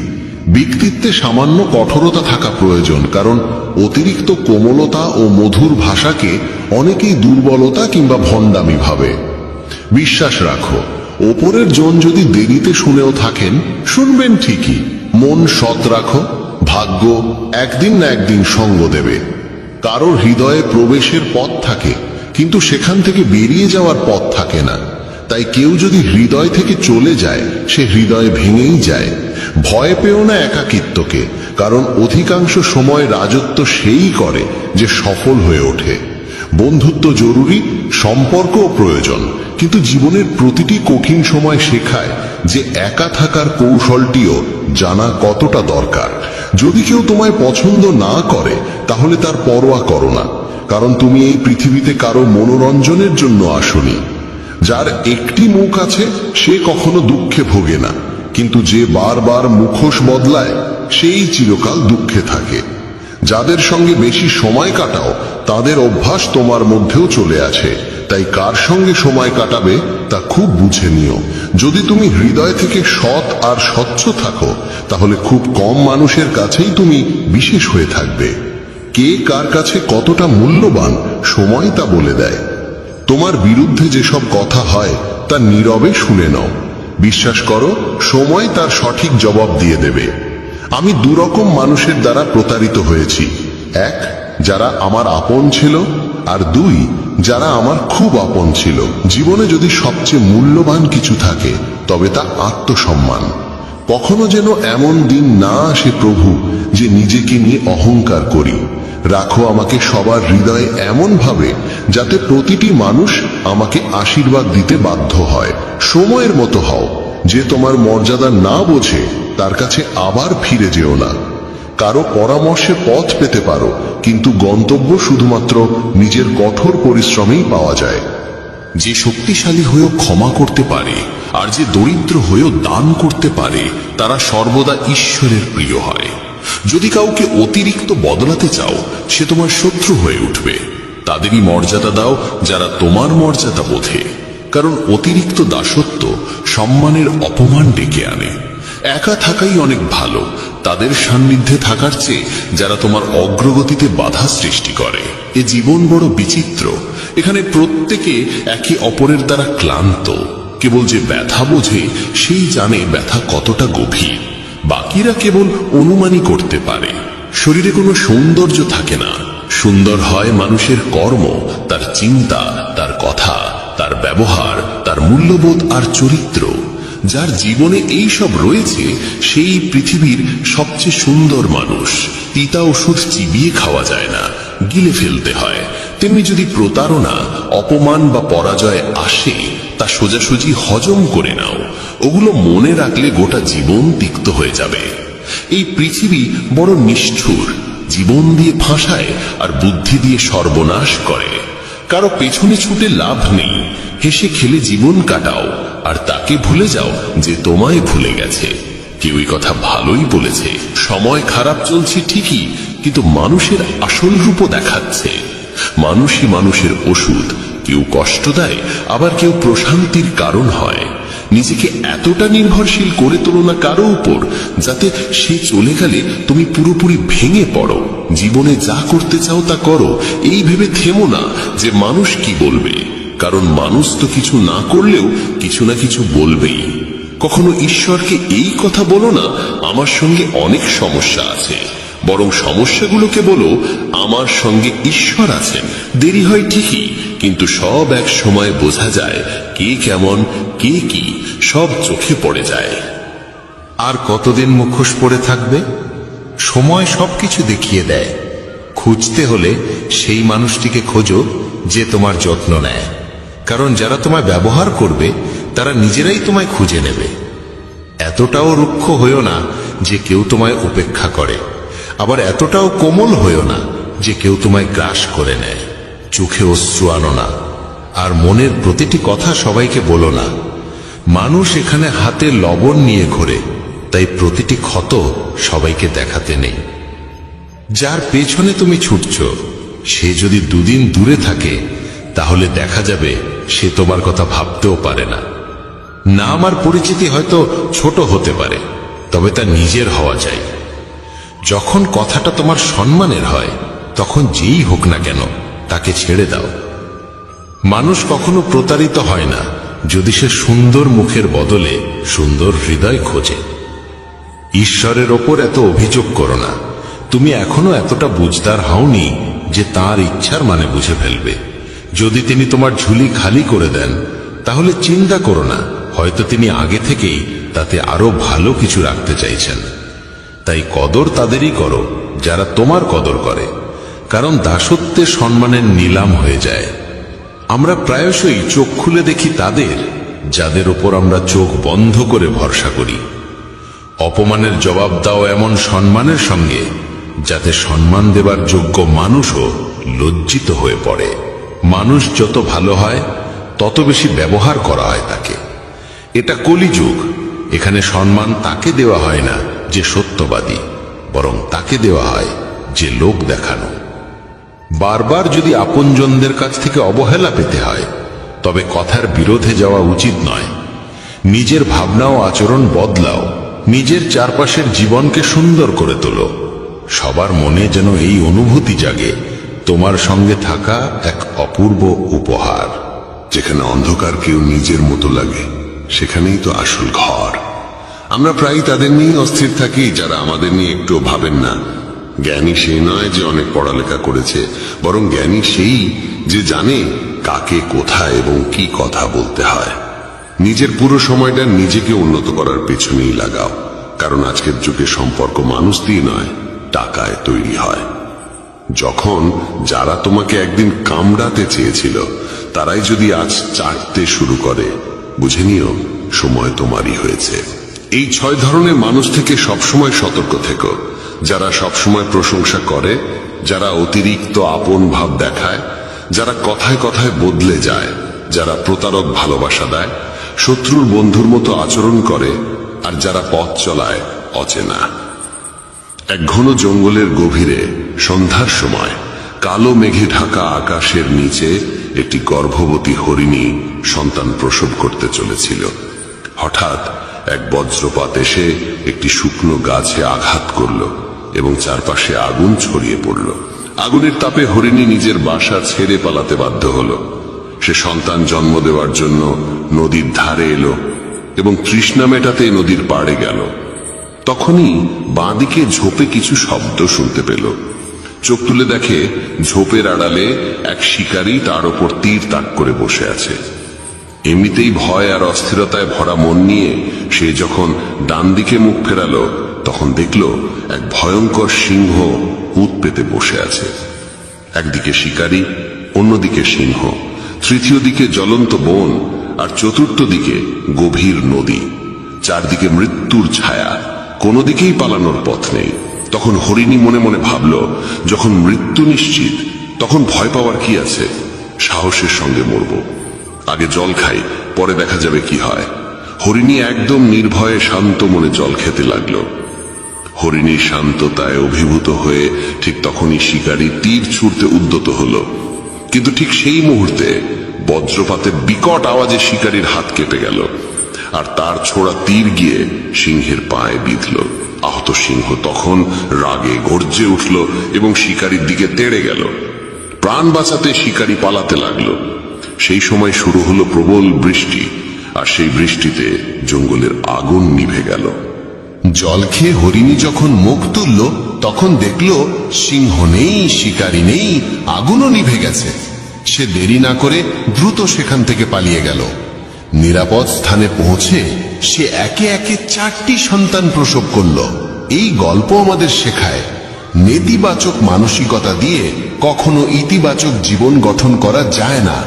ব্যক্তিত্বে সামান্য কঠোরতা থাকা প্রয়োজন, কারণ অতিরিক্ত কোমলতা ও মধুর ভাষাকে অনেকেই দুর্বলতা কিংবা ভণ্ডামি ভাবে। বিশ্বাস রাখো, ওপরের জন যদি দেরিতে শুনেও থাকেন, শুনবেন ঠিকই। মন সৎ রাখো, ভাগ্য একদিন না একদিন সঙ্গ দেবে। কারোর হৃদয়ে প্রবেশের পথ থাকে, কিন্তু সেখান থেকে বেরিয়ে যাওয়ার পথ থাকে না। তাই কেউ যদি হৃদয় থেকে চলে যায়, সে হৃদয় ভেঙেই যায়। ভয় পেও না একাকিত্বকে, কারণ অধিকাংশ সময় রাজত্ব সেই করে যে সফল হয়ে ওঠে। বন্ধুত্ব জরুরি, সম্পর্কও প্রয়োজন, কিন্তু জীবনের প্রতিটি কঠিন সময় শেখায় যে একা থাকার কৌশলটিও জানা কতটা দরকার। যদি কেউ তোমায় পছন্দ না করে, তাহলে তার পরোয়া করো না, কারণ তুমি এই পৃথিবীতে কারো মনোরঞ্জনের জন্য আসোনি। যার একটি মুখ আছে সে কখনো দুঃখে ভোগে না, কিন্তু যে বারবার মুখোশ বদলায় সেই চিরকাল দুঃখে থাকে। যাদের সঙ্গে বেশি সময় কাটাও, তাদের অভ্যাস তোমার মধ্যেও চলে আছে। তাই কার সঙ্গে সময় কাটাবে তা খুব বুঝে নিও। যদি তুমি হৃদয় থেকে সৎ আর স্বচ্ছ থাকো, তাহলে খুব কম মানুষের কাছেই তুমি বিশেষ হয়ে থাকবে। কে কার কাছে কতটা মূল্যবান, সময় তা বলে দেয়। তোমার বিরুদ্ধে যেসব কথা হয় তা নীরবে শুনে নাও। বিশ্বাস করো, সময় তার সঠিক জবাব দিয়ে দেবে। আমি দুরকম মানুষের দ্বারা প্রতারিত হয়েছি। এক, যারা আমার আপন ছিল, আর দুই, যারা আমার খুব আপন ছিল। জীবনে যদি সবচেয়ে মূল্যবান কিছু থাকে, তবে তা আত্মসম্মান। কখনো যেন এমন দিন না আসে প্রভু যে নিজেকে নিয়ে অহংকার করি। রাখো আমাকে সবার হৃদয়ে এমন ভাবে যাতে প্রতিটি মানুষ আমাকে আশীর্বাদ দিতে বাধ্য হয়। সময়ের মতো হও, যে তোমার মর্যাদা না বোঝে তার কাছে আবার ফিরে যেও না। কারো পরামর্শে পথ পেতে পারো, কিন্তু গন্তব্য শুধুমাত্র নিজের কঠোর পরিশ্রমেই পাওয়া যায়। যে শক্তিশালী হয়েও ক্ষমা করতে পারে, আর যে দরিদ্র হয়েও দান করতে পারে, তারা সর্বদা ঈশ্বরের প্রিয় হয়। যদি কাউকে অতিরিক্ত বদলাতে চাও, সে তোমার শত্রু হয়ে উঠবে। তাদেরই মর্যাদা দাও যারা তোমার মর্যাদা বোঝে, কারণ অতিরিক্ত দাসত্ব সম্মানের অপমান ডেকে আনে। একা থাকাই অনেক ভালো তাদের সান্নিধ্যে থাকার চেয়ে যারা তোমার অগ্রগতিতে বাধা সৃষ্টি করে। এ জীবন বড় বিচিত্র। এখানে প্রত্যেকে একে অপরের দ্বারা ক্লান্ত। কেবল যে ব্যথা বোঝে সেই জানে ব্যথা কতটা গভীর। বাকিরা কেবল অনুমানই করতে পারে। শরীরে কোনো সৌন্দর্য থাকে না, সুন্দর হয় মানুষের কর্ম, তার চিন্তা, তার কথা, তার ব্যবহার, তার মূল্যবোধ আর চরিত্র। যার জীবনে এই সব রয়েছে সেই পৃথিবীর সবচেয়ে সুন্দর মানুষ। তিতা ওষুধ চিবিয়ে খাওয়া যায় না, গিলে ফেলতে হয়। তেমনি যদি প্রতারণা, অপমান বা পরাজয় আসে, তা সোজাসুজি হজম করে নাও। ওগুলো মনে রাখলে গোটা জীবন তিক্ত হয়ে যাবে। এই পৃথিবী বড় নিষ্ঠুর, জীবন দিয়ে ফাঁসায় আর বুদ্ধি দিয়ে সর্বনাশ করে। কারো পেছনে ছুটে লাভ নেই। হেসে খেলে জীবন কাটাও, আর তাকে ভুলে যাও যে তোমায় ভুলে গেছে। কেউই কথা ভালোই বলেছে। সময় খারাপ চলছে ঠিকই, কিন্তু মানুষের আসল রূপও দেখাচ্ছে। মানুষই মানুষের ওষুধ। কেউ কষ্ট দেয়, আবার কেউ প্রশান্তির কারণ হয়। নিজেকে এতটা নির্ভরশীল করে তোলো না কারো উপর, যাতে সে চলে গেলে তুমি পুরোপুরি ভেঙে পড়ো। জীবনে যা করতে চাও তা করো, এই ভেবে থেমো না যে মানুষ কি বলবে, কারণ মানুষ তো কিছু না করলেও কিছু না কিছু বলবেই। কখনো ঈশ্বরকে এই কথা বলো না, আমার সঙ্গে অনেক সমস্যা আছে, বরং সমস্যাগুলোকে বলো, আমার সঙ্গে ঈশ্বর আছেন। দেরি হয় ঠিকই, কিন্তু সব এক সময় বোঝা যায় কে কেমন, কে কি, সব চোখে পড়ে যায়। আর কতদিন মুখোশ পরে থাকবে? সময় সবকিছু দেখিয়ে দেয়। খুঁজতে হলে সেই মানুষটিকে খোঁজো যে তোমার যত্ন নেয়, কারণ যারা তোমায় ব্যবহার করবে তারা নিজেরাই তোমায় খুঁজে নেবে। এতটাও রুক্ষ হইও না যে কেউ তোমায় উপেক্ষা করে, আবার এতটাও কোমল হইও না যে কেউ তোমায় গ্রাস করে নেয়। চোখে অশ্রু আনো না, আর মনের প্রতিটি কথা সবাইকে বলো না। মানুষ এখানে হাতে লবণ নিয়ে ঘোরে, তাই প্রতিটি ক্ষত সবাইকে দেখাতে নেই। যার পেছনে তুমি ছুটছ, সে যদি দুদিন দূরে থাকে, তাহলে দেখা যাবে সে তোমার কথা ভাবতেও পারে না। নাম আর পরিচিতি হয়তো ছোট হতে পারে, তবে তা নিজের হওয়া চাই। যখন কথাটা তোমার সম্মানের হয়, তখন যেই হোক না কেন তাকে ছেড়ে দাও। মানুষ কখনো প্রতারিত হয় না যদি সে সুন্দর মুখের বদলে সুন্দর হৃদয় খোঁজে। ঈশ্বরের ওপর এত অভিযোগ করো না। তুমি এখনো এতটা বুঝদার হওনি যে তার ইচ্ছার মানে বুঝে ফেলবে। যদি তিনি তোমার ঝুলি খালি করে দেন, তাহলে চিন্তা করো না, হয়তো তিনি আগে থেকেই তাতে আরো ভালো কিছু রাখতে চাইছেন। তাই কদর তাদেরই করো যারা তোমার কদর করে, কারণ দাসত্বে সম্মানের নিলাম হয়ে যায়। আমরা প্রায়শই চোখ খুলে দেখি তাদের যাদের উপর আমরা চোখ বন্ধ করে ভরসা করি। অপমানের জবাব দাও এমন সম্মানের সঙ্গে যাতে সম্মান দেবার যোগ্য মানুষও লজ্জিত হয়ে পড়ে। মানুষ যত ভালো হয় তত বেশি ব্যবহার করা হয় তাকে। এটা কলিযুগ। এখানে সম্মান তাকে দেওয়া হয় না যে সত্যবাদী, বরং তাকে দেওয়া হয় যে লোক দেখানো। বারবার যদি আপনজনদের কাছ থেকে অবহেলা পেতে হয়, তবে কথার বিরোধে যাওয়া উচিত নয়। নিজের ভাবনা ও আচরণ বদলাও, নিজের চারপাশের জীবনকে সুন্দর করে তোলো। সবার মনে যেন এই অনুভূতি জাগে, তোমার সঙ্গে থাকা এক অপূর্ব উপহার। যেখানে অন্ধকার কেউ নিজের মতো লাগে, সেখানেই তো আসল ঘর। আমরা প্রায় তাদের নিয়ে অস্থির থাকি যারা আমাদের নিয়ে একটু ভাবেন না। জ্ঞানী সেই নয় যে অনেক পড়ালেখা করেছে, বরং জ্ঞানী সেই যে জানে কাকে কোথায় এবং কি কথা বলতে হয়। নিজের পুরো সময়টা নিজেকে উন্নত করার পেছনেই লাগাও, কারণ আজকের যুগে সম্পর্ক মানুষ দিয়ে নয়, টাকায় তৈরি হয়। যখন যারা তোমাকে একদিন কামড়াতে চেয়েছিল, তারাই যদি আজ চাটতে শুরু করে, বুঝে নিও সময় তোমারই হয়েছে। এই 6 ধরনের মানুষ থেকে সবসময় সতর্ক থেকো। যারা সবসময় প্রশংসা করে, যারা অতিরিক্ত আপন ভাব দেখায়, যারা কথায় কথায় বদলে যায়, যারা প্রতারক ভালোবাসা দেয়, শত্রুর বন্ধুর মতো আচরণ করে, আর যারা পথ চলায় অচেনা। এক ঘন জঙ্গলের গভীরে সন্ধ্যার সময় কালো মেঘে ঢাকা আকাশের নিচে একটি গর্ভবতী হরিণী সন্তান প্রসব করতে চলেছিল। হঠাৎ এক বজ্রপাত এসে একটি শুকনো গাছে আঘাত করল এবং চারপাশে আগুন ছড়িয়ে পড়ল। আগুনের তাপে হরিণী নিজের বাসা ছেড়ে পালাতে বাধ্য হল। সে সন্তান জন্ম দেওয়ার জন্য নদীর ধারে এলো এবং তৃষ্ণা মেটাতে নদীর পাড়ে গেল। তখনই বাঁদিকে ঝোপে কিছু শব্দ শুনতে পেল। চোখ তুলে দেখে ঝোপের আড়ালে এক শিকারী তার ওপর তীর তাক করে বসে আছে। এমনিতেই ভয় আর অস্থিরতায় ভরা মন নিয়ে সে যখন ডান দিকে মুখ ফেরালো, তখন দেখল এক ভয়ঙ্কর সিংহ উত পেতে বসে আছে। একদিকে শিকারী, অন্যদিকে সিংহ, তৃতীয় দিকে জ্বলন্ত বন, আর চতুর্থ দিকে গভীর নদী। চারদিকে মৃত্যুর ছায়া, কোনো দিকেই পালানোর পথ নেই। তখন হরিণী মনে মনে ভাবল, যখন মৃত্যু নিশ্চিত, তখন ভয় পাওয়ার কি আছে? সাহসের সঙ্গে মরব। আগে জল খাই, পরে দেখা যাবে কি হয়। হরিণী একদম নির্ভয়ে শান্ত মনে জল খেতে লাগলো। হরিণীর শান্ততায় অভিভূত হয়ে ঠিক তখনই শিকারী তীর ছুঁড়তে উদ্যত হলো। কিন্তু ঠিক সেই মুহূর্তে বজ্রপাতে বিকট আওয়াজে শিকারীর হাত কেটে গেল, আর তার ছোড়া তীর গিয়ে সিংহের পায়ে বিঁধল। আহত সিংহ তখন রাগে গর্জে উঠল এবং শিকারীর দিকে তেড়ে গেল। প্রাণ বাঁচাতে শিকারী পালাতে লাগলো। সেই সময় শুরু হলো প্রবল বৃষ্টি, আর সেই বৃষ্টিতে জঙ্গলের আগুন নিভে গেল। জল খেয়ে হরিণী যখন মুখ তুলল, তখন দেখল সিংহ নেই, শিকারী নেই, আগুনও নিভে গেছে। সে দেরি না করে দ্রুত সেখান থেকে পালিয়ে গেল। নিরাপদ স্থানে পৌঁছে সে একে একে 4টি সন্তান প্রসব করল। এই গল্প আমাদের শেখায়, নেতিবাচক মানসিকতা দিয়ে কখনো ইতিবাচক জীবন গঠন করা যায় না।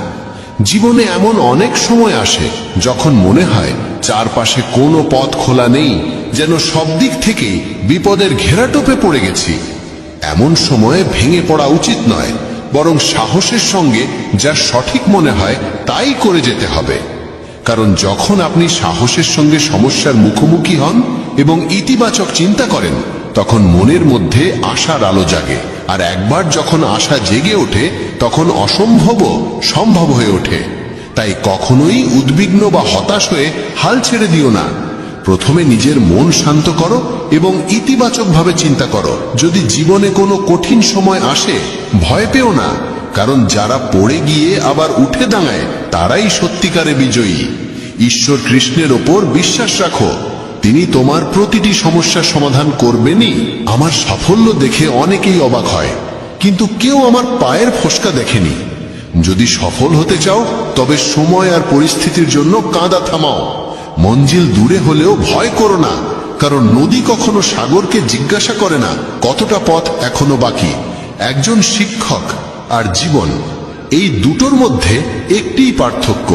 জীবনে এমন অনেক সময় আসে যখন মনে হয় চারপাশে কোনো পথ খোলা নেই, যেন সব দিক থেকেই বিপদের ঘেরাটোপে পড়ে গেছি। এমন সময়ে ভেঙে পড়া উচিত নয়, বরং সাহসের সঙ্গে যা সঠিক মনে হয় তাই করে যেতে হবে। কারণ যখন আপনি সাহসের সঙ্গে সমস্যার মুখোমুখি হন এবং ইতিবাচক চিন্তা করেন, তখন মনের মধ্যে আশার আলো জাগে। আর একবার যখন আশা জেগে ওঠে, তখন অসম্ভবও সম্ভব হয়ে ওঠে। তাই কখনোই উদ্বিগ্ন বা হতাশ হয়ে হাল ছেড়ে দিও না। প্রথমে নিজের মন শান্ত করো এবং ইতিবাচকভাবে চিন্তা করো। যদি জীবনে কোনো কঠিন সময় আসে, ভয় পেও না, কারণ যারা পড়ে গিয়ে আবার উঠে দাঁড়ায় তারাই সত্যিকারে বিজয়ী। ঈশ্বর কৃষ্ণের ওপর বিশ্বাস রাখো, তিনি তোমার প্রতিটি সমস্যার সমাধান করবেনই। আমার সাফল্য দেখে অনেকেই অবাক হয়, কিন্তু কেউ আমার পায়ের ফসকা দেখেনি। যদি সফল হতে চাও তবে সময় আর পরিস্থিতির জন্য কাঁদা থামাও। মঞ্জিল দূরে হলেও ভয় করো না, কারণ নদী কখনো সাগরকে জিজ্ঞাসা করে না কতটা পথ এখনো বাকি। একজন শিক্ষক আর জীবন, এই দুটোর মধ্যে একটিই পার্থক্য।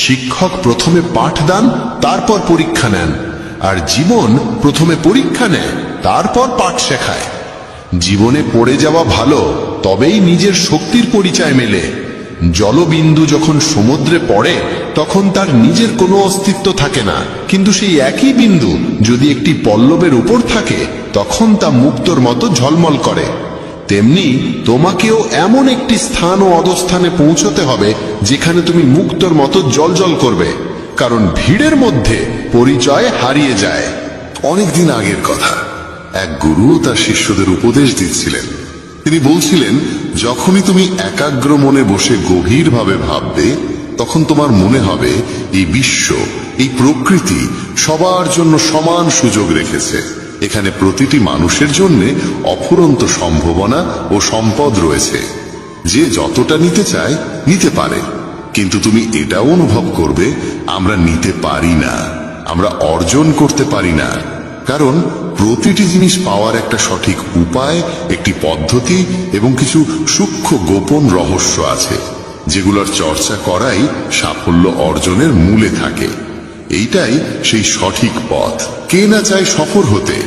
শিক্ষক প্রথমে পাঠ দান, তারপর পরীক্ষা নেন, আর জীবন প্রথমে পরীক্ষা নেয়, তারপর পাঠ শেখায়। জীবনে পড়ে যাওয়া ভালো, তবেই নিজের শক্তির পরিচয় মেলে। জলবিন্দু যখন সমুদ্রে পড়ে তখন তার নিজের কোনো অস্তিত্ব থাকে না, কিন্তু সেই একই বিন্দু যদি একটি পল্লবের উপর থাকে তখন তা মুক্তোর মতো ঝলমল করে। তেমনি তোমাকেও এমন একটি স্থান ও অবস্থানে পৌঁছতে হবে যেখানে তুমি মুক্তোর মতো জ্বলজ্বল করবে, কারণ ভিড়ের মধ্যে পরিচয় হারিয়ে যায়। অনেকদিন আগের কথা, এক গুরু তার শিষ্যদের উপদেশ দিচ্ছিলেন। তিনি বলছিলেন, যখনই তুমি একাগ্র মনে বসে গভীরভাবে ভাববে, তখন তোমার মনে হবে এই বিশ্ব, এই প্রকৃতি সবার জন্য সমান সুযোগ রেখেছে। এখানে প্রতিটি মানুষের জন্য অফুরন্ত সম্ভাবনা ও সম্পদ রয়েছে। যে যতটা নিতে চায় নিতে পারে, কিন্তু তুমি এটাও অনুভব করবে আমরা নিতে পারি না, আমরা অর্জন করতে পারি না। কারণ প্রতিটি জিনিস পাওয়ার একটা সঠিক উপায়, একটি পদ্ধতি এবং কিছু সূক্ষ্ম গোপন রহস্য আছে, যেগুলোর চর্চা করাই সাফল্য অর্জনের মূলে থাকে। এইটাই সেই সঠিক পথ। কে না চায় সফল হতে,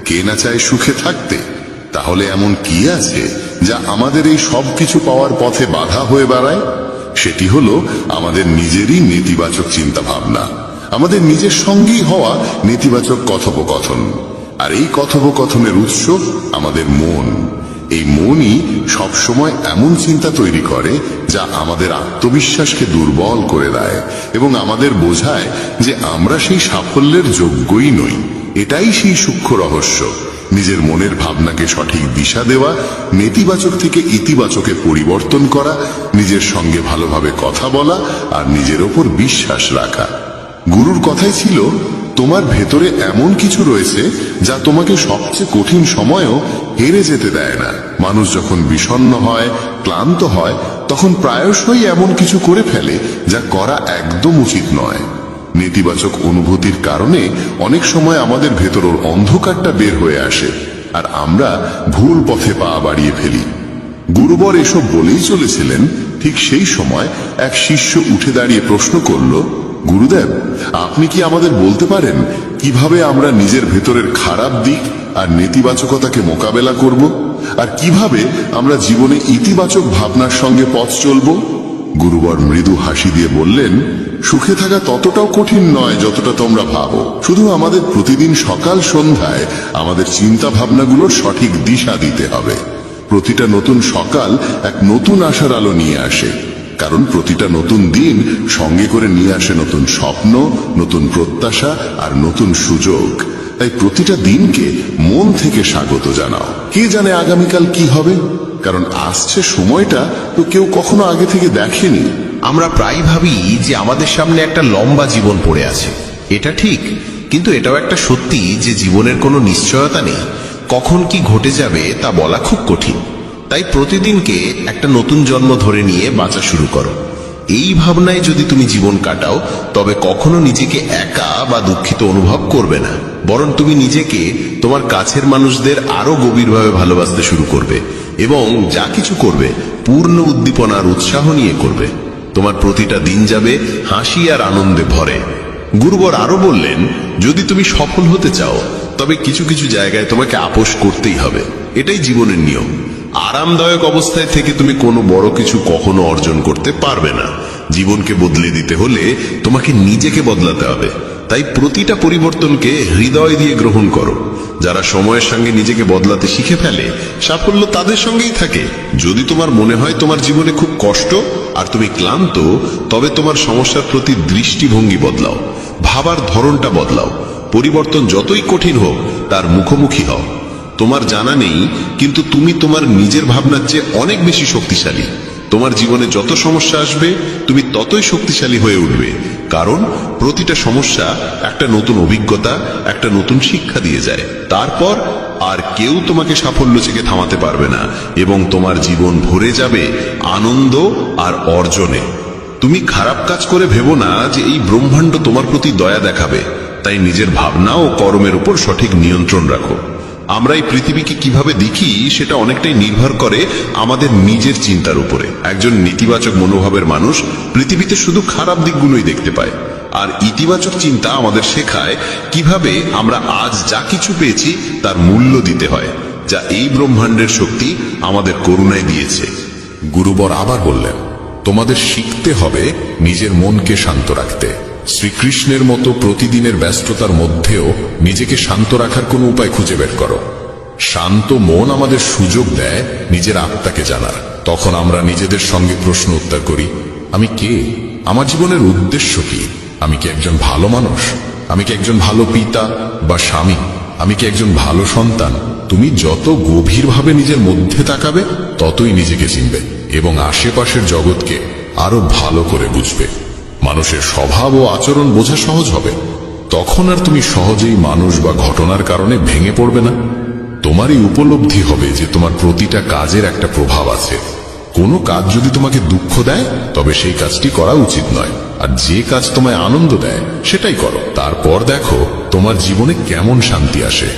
কে না চায় সুখে থাকতে? তাহলে এমন কি আছে যা আমাদের এই সব কিছু পাওয়ার পথে বাধা হয়ে দাঁড়ায়? সেটি হলো আমাদের নিজেরই নেতিবাচক চিন্তা ভাবনা, আমাদের নিজের সঙ্গেই হওয়া নেতিবাচক কথোপকথন। আর এই কথোপকথনের উৎস আমাদের মন। এই মনই সবসময় এমন চিন্তা তৈরি করে যা আমাদের আত্মবিশ্বাসকে দুর্বল করে দেয় এবং আমাদের বোঝায় যে আমরা সেই সাফল্যের যোগ্যই নই। এটাই সেই সূক্ষ্ম রহস্য। নিজের মনের ভাবনাকে সঠিক দিশা দেওয়া, নেতিবাচক থেকে ইতিবাচকে পরিবর্তন করা, নিজের সঙ্গে ভালোভাবে কথা বলা আর নিজের ওপর বিশ্বাস রাখা। গুরুর কথাই ছিল, তোমার ভেতরে এমন কিছু রয়েছে যা তোমাকে সবচেয়ে কঠিন সময়েও হেরে যেতে দেয় না। মানুষ যখন বিষণ্ণ হয়, ক্লান্ত হয়, তখন প্রায়শই এমন কিছু করে ফেলে যা করা একদম উচিত নয়। নেতিবাচক অনুভূতির কারণে অনেক সময় আমাদের ভেতরের অন্ধকারটা বের হয়ে আসে, আর আমরা ভুল পথে পা বাড়িয়ে ফেলি। গুরুবর এসব বলেই চলেছিলেন। ঠিক সেই সময় এক শিষ্য উঠে দাঁড়িয়ে প্রশ্ন করল, গুরুদেব, আপনি কি আমাদের বলতে পারেন কিভাবে আমরা নিজের ভেতরের খারাপ দিক আর নেতিবাচকতাকে মোকাবেলা করব, আর কিভাবে আমরা জীবনে ইতিবাচক ভাবনার সঙ্গে পথ চলব? গুরুবর মৃদু হাসি দিয়ে বললেন, সুখে থাকা ততটাও কঠিন নয় যতটা তোমরা ভাবো। শুধু আমাদের প্রতিদিন সকাল সন্ধ্যায় আমাদের চিন্তা ভাবনাগুলোর সঠিক দিশা দিতে হবে। প্রতিটা নতুন সকাল এক নতুন আশার আলো নিয়ে আসে, কারণ প্রতিটা নতুন দিন সঙ্গে করে নিয়ে আসে নতুন স্বপ্ন, নতুন প্রত্যাশা আর নতুন সুযোগ। তাই প্রতিটা দিনকে মন থেকে স্বাগত জানাও। কে জানে আগামীকাল কি হবে, কারণ আসছে সময়টা তো কেউ কখনো আগে থেকে দেখেনি। আমরা প্রায় ভাবি যে আমাদের সামনে একটা লম্বা জীবন পড়ে আছে। এটা ঠিক, কিন্তু এটাও একটা সত্যি যে জীবনের কোনো নিশ্চয়তা নেই। কখন কি ঘটে যাবে তা বলা খুব কঠিন। তাই প্রতিদিনকে একটা নতুন জন্ম ধরে নিয়ে বাঁচা শুরু করো। এই ভাবনায় যদি তুমি জীবন কাটাও, তবে কখনো নিজেকে একা বা দুঃখিত অনুভব করবে না, বরং তুমি নিজেকে, তোমার কাছের মানুষদের আরো গভীরভাবে ভালোবাসতে শুরু করবে এবং যা কিছু করবে পূর্ণ উদ্দীপনা আর উৎসাহ নিয়ে করবে। তোমার প্রতিটা দিন যাবে হাসি আর আনন্দে ভরে। গুরুবর আরো বললেন, যদি তুমি সফল হতে চাও তবে কিছু কিছু জায়গায় তোমাকে আপোষ করতেই হবে। এটাই জীবনের নিয়ম। আরামদায়ক অবস্থায় থেকে তুমি কোনো বড় কিছু কখনো অর্জন করতে পারবে না। জীবনকে বদলে দিতে হলে তোমাকে নিজেকে বদলাতে হবে। তাই প্রতিটা পরিবর্তনকে হৃদয় দিয়ে গ্রহণ করো। যারা সময়ের সঙ্গে নিজেকে বদলাতে শিখে ফেলে, সাফল্য তাদের সঙ্গেই থাকে। যদি তোমার মনে হয় তোমার জীবনে খুব কষ্ট আর তুমি ক্লান্ত, তবে তোমার সমস্যার প্রতি দৃষ্টিভঙ্গি বদলাও, ভাবার ধরনটা বদলাও। পরিবর্তন যতই কঠিন হোক তার মুখোমুখি হও। তোমার জানা নেই, কিন্তু তুমি তোমার নিজের ভাবনার চেয়ে অনেক বেশি শক্তিশালী। তোমার জীবনে যত সমস্যা আসবে তুমি ততই শক্তিশালী হয়ে উঠবে, কারণ প্রতিটা সমস্যা একটা নতুন অভিজ্ঞতা, একটা নতুন শিক্ষা দিয়ে যায়। তারপর আর কেউ তোমাকে সাফল্য থেকে থামাতে পারবে না এবং তোমার জীবন ভরে যাবে আনন্দ আর অর্জনে। তুমি খারাপ কাজ করে ভেবো না যে এই ব্রহ্মাণ্ড তোমার প্রতি দয়া দেখাবে। তাই নিজের ভাবনা ও কর্মের উপর সঠিক নিয়ন্ত্রণ রাখো। আমরা এই পৃথিবীকে কিভাবে দেখি সেটা অনেকটাই নির্ভর করে আমাদের নিজের চিন্তার উপরে। একজন নেতিবাচক মনোভাবের মানুষ পৃথিবীতে শুধু খারাপ দিকগুলোই দেখতে পায়, আর ইতিবাচক চিন্তা আমাদের শেখায় কিভাবে আমরা আজ যা কিছু পেয়েছি তার মূল্য দিতে হয়, যা এই ব্রহ্মাণ্ডের শক্তি আমাদের করুণায় দিয়েছে। গুরুবর আবার বললেন, তোমাদের শিখতে হবে নিজের মনকে শান্ত রাখতে। শ্রীকৃষ্ণের মতো প্রতিদিনের ব্যস্ততার মধ্যেও নিজেকে শান্ত রাখার কোনো উপায় খুঁজে বের করো। শান্ত মন আমাদের সুযোগ দেয় নিজের আত্মাকে জানার। তখন আমরা নিজেদের সঙ্গে প্রশ্ন উত্তর করি, আমি কে? আমার জীবনের উদ্দেশ্য কি? আমি কি একজন ভালো মানুষ? আমি কি একজন ভালো পিতা বা স্বামী? আমি কি একজন ভালো সন্তান? তুমি যত গভীরভাবে নিজের মধ্যে তাকাবে ততই নিজেকে চিনবে এবং আশেপাশের জগৎকে আরো ভালো করে বুঝবে। মানুষের স্বভাব ও আচরণ বোঝা সহজ হবে। তখন আর তুমি সহজেই মানুষ বা ঘটনার কারণে ভেঙে পড়বে না। তোমারই উপলব্ধি হবে যে তোমার প্রতিটা কাজের একটা প্রভাব আছে। কোনো কাজ যদি তোমাকে দুঃখ দেয় তবে সেই কাজটি করা উচিত নয়, আর যে কাজ তোমায় আনন্দ দেয় সেটাই করো। তারপর দেখো তোমার জীবনে কেমন শান্তি আসে।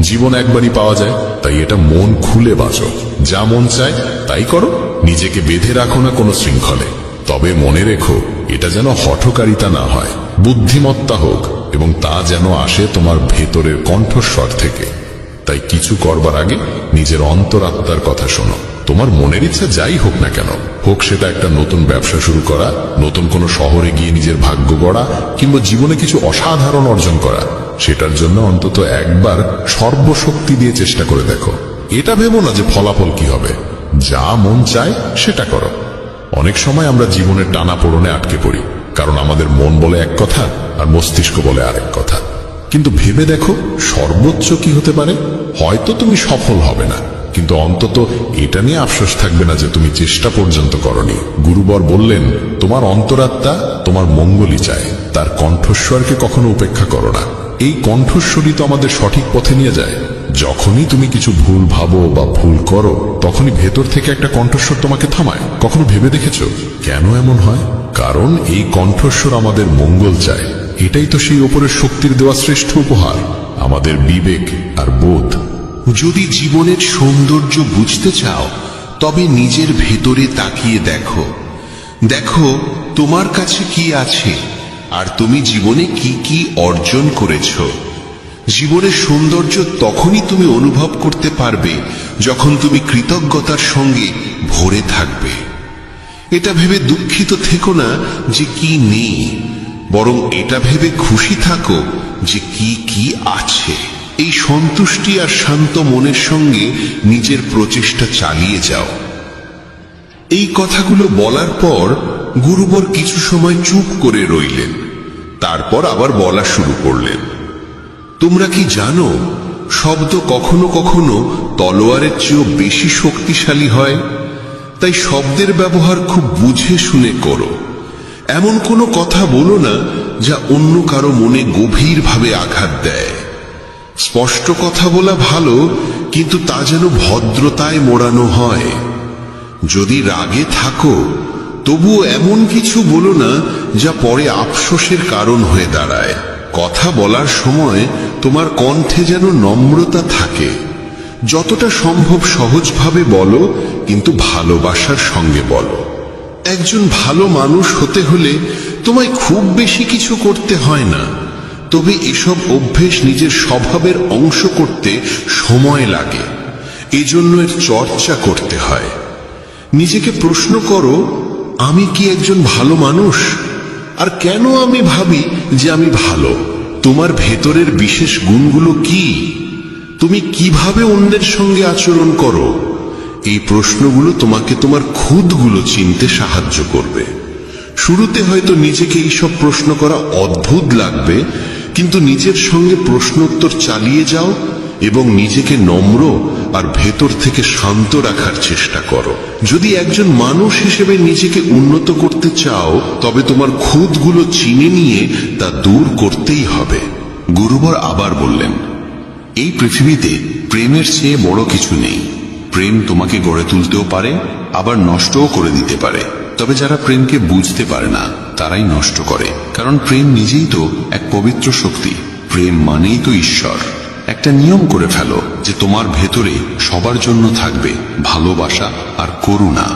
জীবন একবারই পাওয়া যায়, তাই এটা মন খুলে বাঁচো। যা মন চায় তাই করো, নিজেকে বেঁধে রাখো না কোনো শৃঙ্খলে। তবে মনে রেখো, এটা যেন হঠকারিতা না হয়, বুদ্ধিমত্তা হোক, এবং তা যেন আসে তোমার ভেতরের কণ্ঠস্বর থেকে। তাই কিছু করবার আগে নিজের অন্তরাত্মার কথা শোনো। তোমার মনের ইচ্ছা যাই হোক না কেন, হোক সেটা একটা নতুন ব্যবসা শুরু করা, নতুন কোনো শহরে গিয়ে নিজের ভাগ্য গড়া, কিংবা জীবনে কিছু অসাধারণ অর্জন করা, সেটার জন্য অন্তত একবার সর্বশক্তি দিয়ে চেষ্টা করে দেখো। এটা ভেবো না যে ফলাফল কি হবে। যা মন চায় সেটা করো। অনেক সময় আমরা জীবনের টানাপোড়েনে আটকে পড়ি, কারণ আমাদের মন বলে এক কথা আর মস্তিষ্ক বলে আরেক কথা। কিন্তু ভেবে দেখো সর্বোচ্চ কি হতে পারে। হয়তো তুমি সফল হবে না, কিন্তু অন্তত এটা নিয়ে আফসোস থাকবে না যে তুমি চেষ্টা পর্যন্ত করনি। গুরুবর বললেন, তোমার অন্তরাত্মা তোমার মঙ্গলই চায়, তার কণ্ঠস্বরকে কখনো উপেক্ষা করো না। এই কণ্ঠস্বরই তো আমাদের সঠিক পথে নিয়ে যায়। যখনই তুমি কিছু ভুল ভাবো বা ভুল করো, তখনই ভেতর থেকে একটা কণ্ঠস্বর তোমাকে থামায়। কখনো ভেবে দেখেছো কেন এমন হয়? কারণ এই কণ্ঠস্বর আমাদের মঙ্গল চায়। এটাই তো সেই ওপরের শক্তির দেওয়া শ্রেষ্ঠ উপহার, আমাদের বিবেক আর বোধ। যদি জীবনের সৌন্দর্য বুঝতে চাও তবে নিজের ভেতরে তাকিয়ে দেখো। দেখো তোমার কাছে কি আছে আর তুমি জীবনে কি কি অর্জন করেছো। জীবনের সৌন্দর্য তখনই তুমি অনুভব করতে পারবে যখন তুমি কৃতজ্ঞতার সঙ্গে ভরে থাকবে। এটা ভেবে দুঃখিত থেকো না যে কি নেই, বরং এটা ভেবে খুশি থাকো যে কি কি আছে। এই সন্তুষ্টি আর শান্ত মনের সঙ্গে নিজের প্রচেষ্টা চালিয়ে যাও। এই কথাগুলো বলার পর গুরুবর কিছু সময় চুপ করে রইলেন। তারপর আবার বলা শুরু করলেন, তোমরা কি জানো শব্দ কখনো কখনো তলোয়ারের চেয়েও বেশি শক্তিশালী হয়। তাই শব্দের ব্যবহার খুব বুঝে শুনে করো। এমন কোনো কথা বলো না যা অন্য কারো মনে গভীরভাবে আঘাত দেয়। স্পষ্ট কথা বলা ভালো, কিন্তু তা যেন ভদ্রতায় মোড়ানো হয়। যদি রাগে থাকো তবুও এমন কিছু বলো না যা পরে আফসোসের কারণ হয়ে দাঁড়ায়। কথা বলার সময় তোমার কণ্ঠে যেন নম্রতা থাকে। যতটা সম্ভব সহজভাবে বলো, কিন্তু ভালোবাসার সঙ্গে বলো। একজন ভালো মানুষ হতে হলে তোমায় খুব বেশি কিছু করতে হয় না, তবে এসব অভ্যেস নিজের স্বভাবের অংশ করতে সময় লাগে। এজন্য এর চর্চা করতে হয়। নিজেকে প্রশ্ন করো, আমি কি একজন ভালো মানুষ? আর কেন আমি ভাবি যে আমি ভালো? তোমার ভেতরের বিশেষ গুণগুলো কি? তুমি কিভাবে অন্যের সঙ্গে আচরণ করো? এই প্রশ্নগুলো তোমাকে তোমার খুঁতগুলো চিনতে সাহায্য করবে। শুরুতে হয়তো নিজেকে এইসব প্রশ্ন করা অদ্ভুত লাগবে, কিন্তু নিজের সঙ্গে প্রশ্নোত্তর চালিয়ে যাও এবং নিজেকে নম্র আর ভেতর থেকে শান্ত রাখার চেষ্টা করো। যদি একজন মানুষ হিসেবে নিজেকে উন্নত করতে চাও, তবে তোমার খুঁতগুলো চিনে নিয়ে তা দূর করতেই হবে। গুরুবর আবার বললেন, এই পৃথিবীতে প্রেমের চেয়ে বড় কিছু নেই। প্রেম তোমাকে গড়ে তুলতেও পারে, আবার নষ্টও করে দিতে পারে। তবে যারা প্রেমকে বুঝতে পারে না তারাই নষ্ট করে, কারণ প্রেম নিজেই তো এক পবিত্র শক্তি। প্রেম মানেই তো ঈশ্বর। একটা নিয়ম করে ফেলো যে তোমার ভেতরে সবার জন্য থাকবে ভালোবাসা আর করুণা।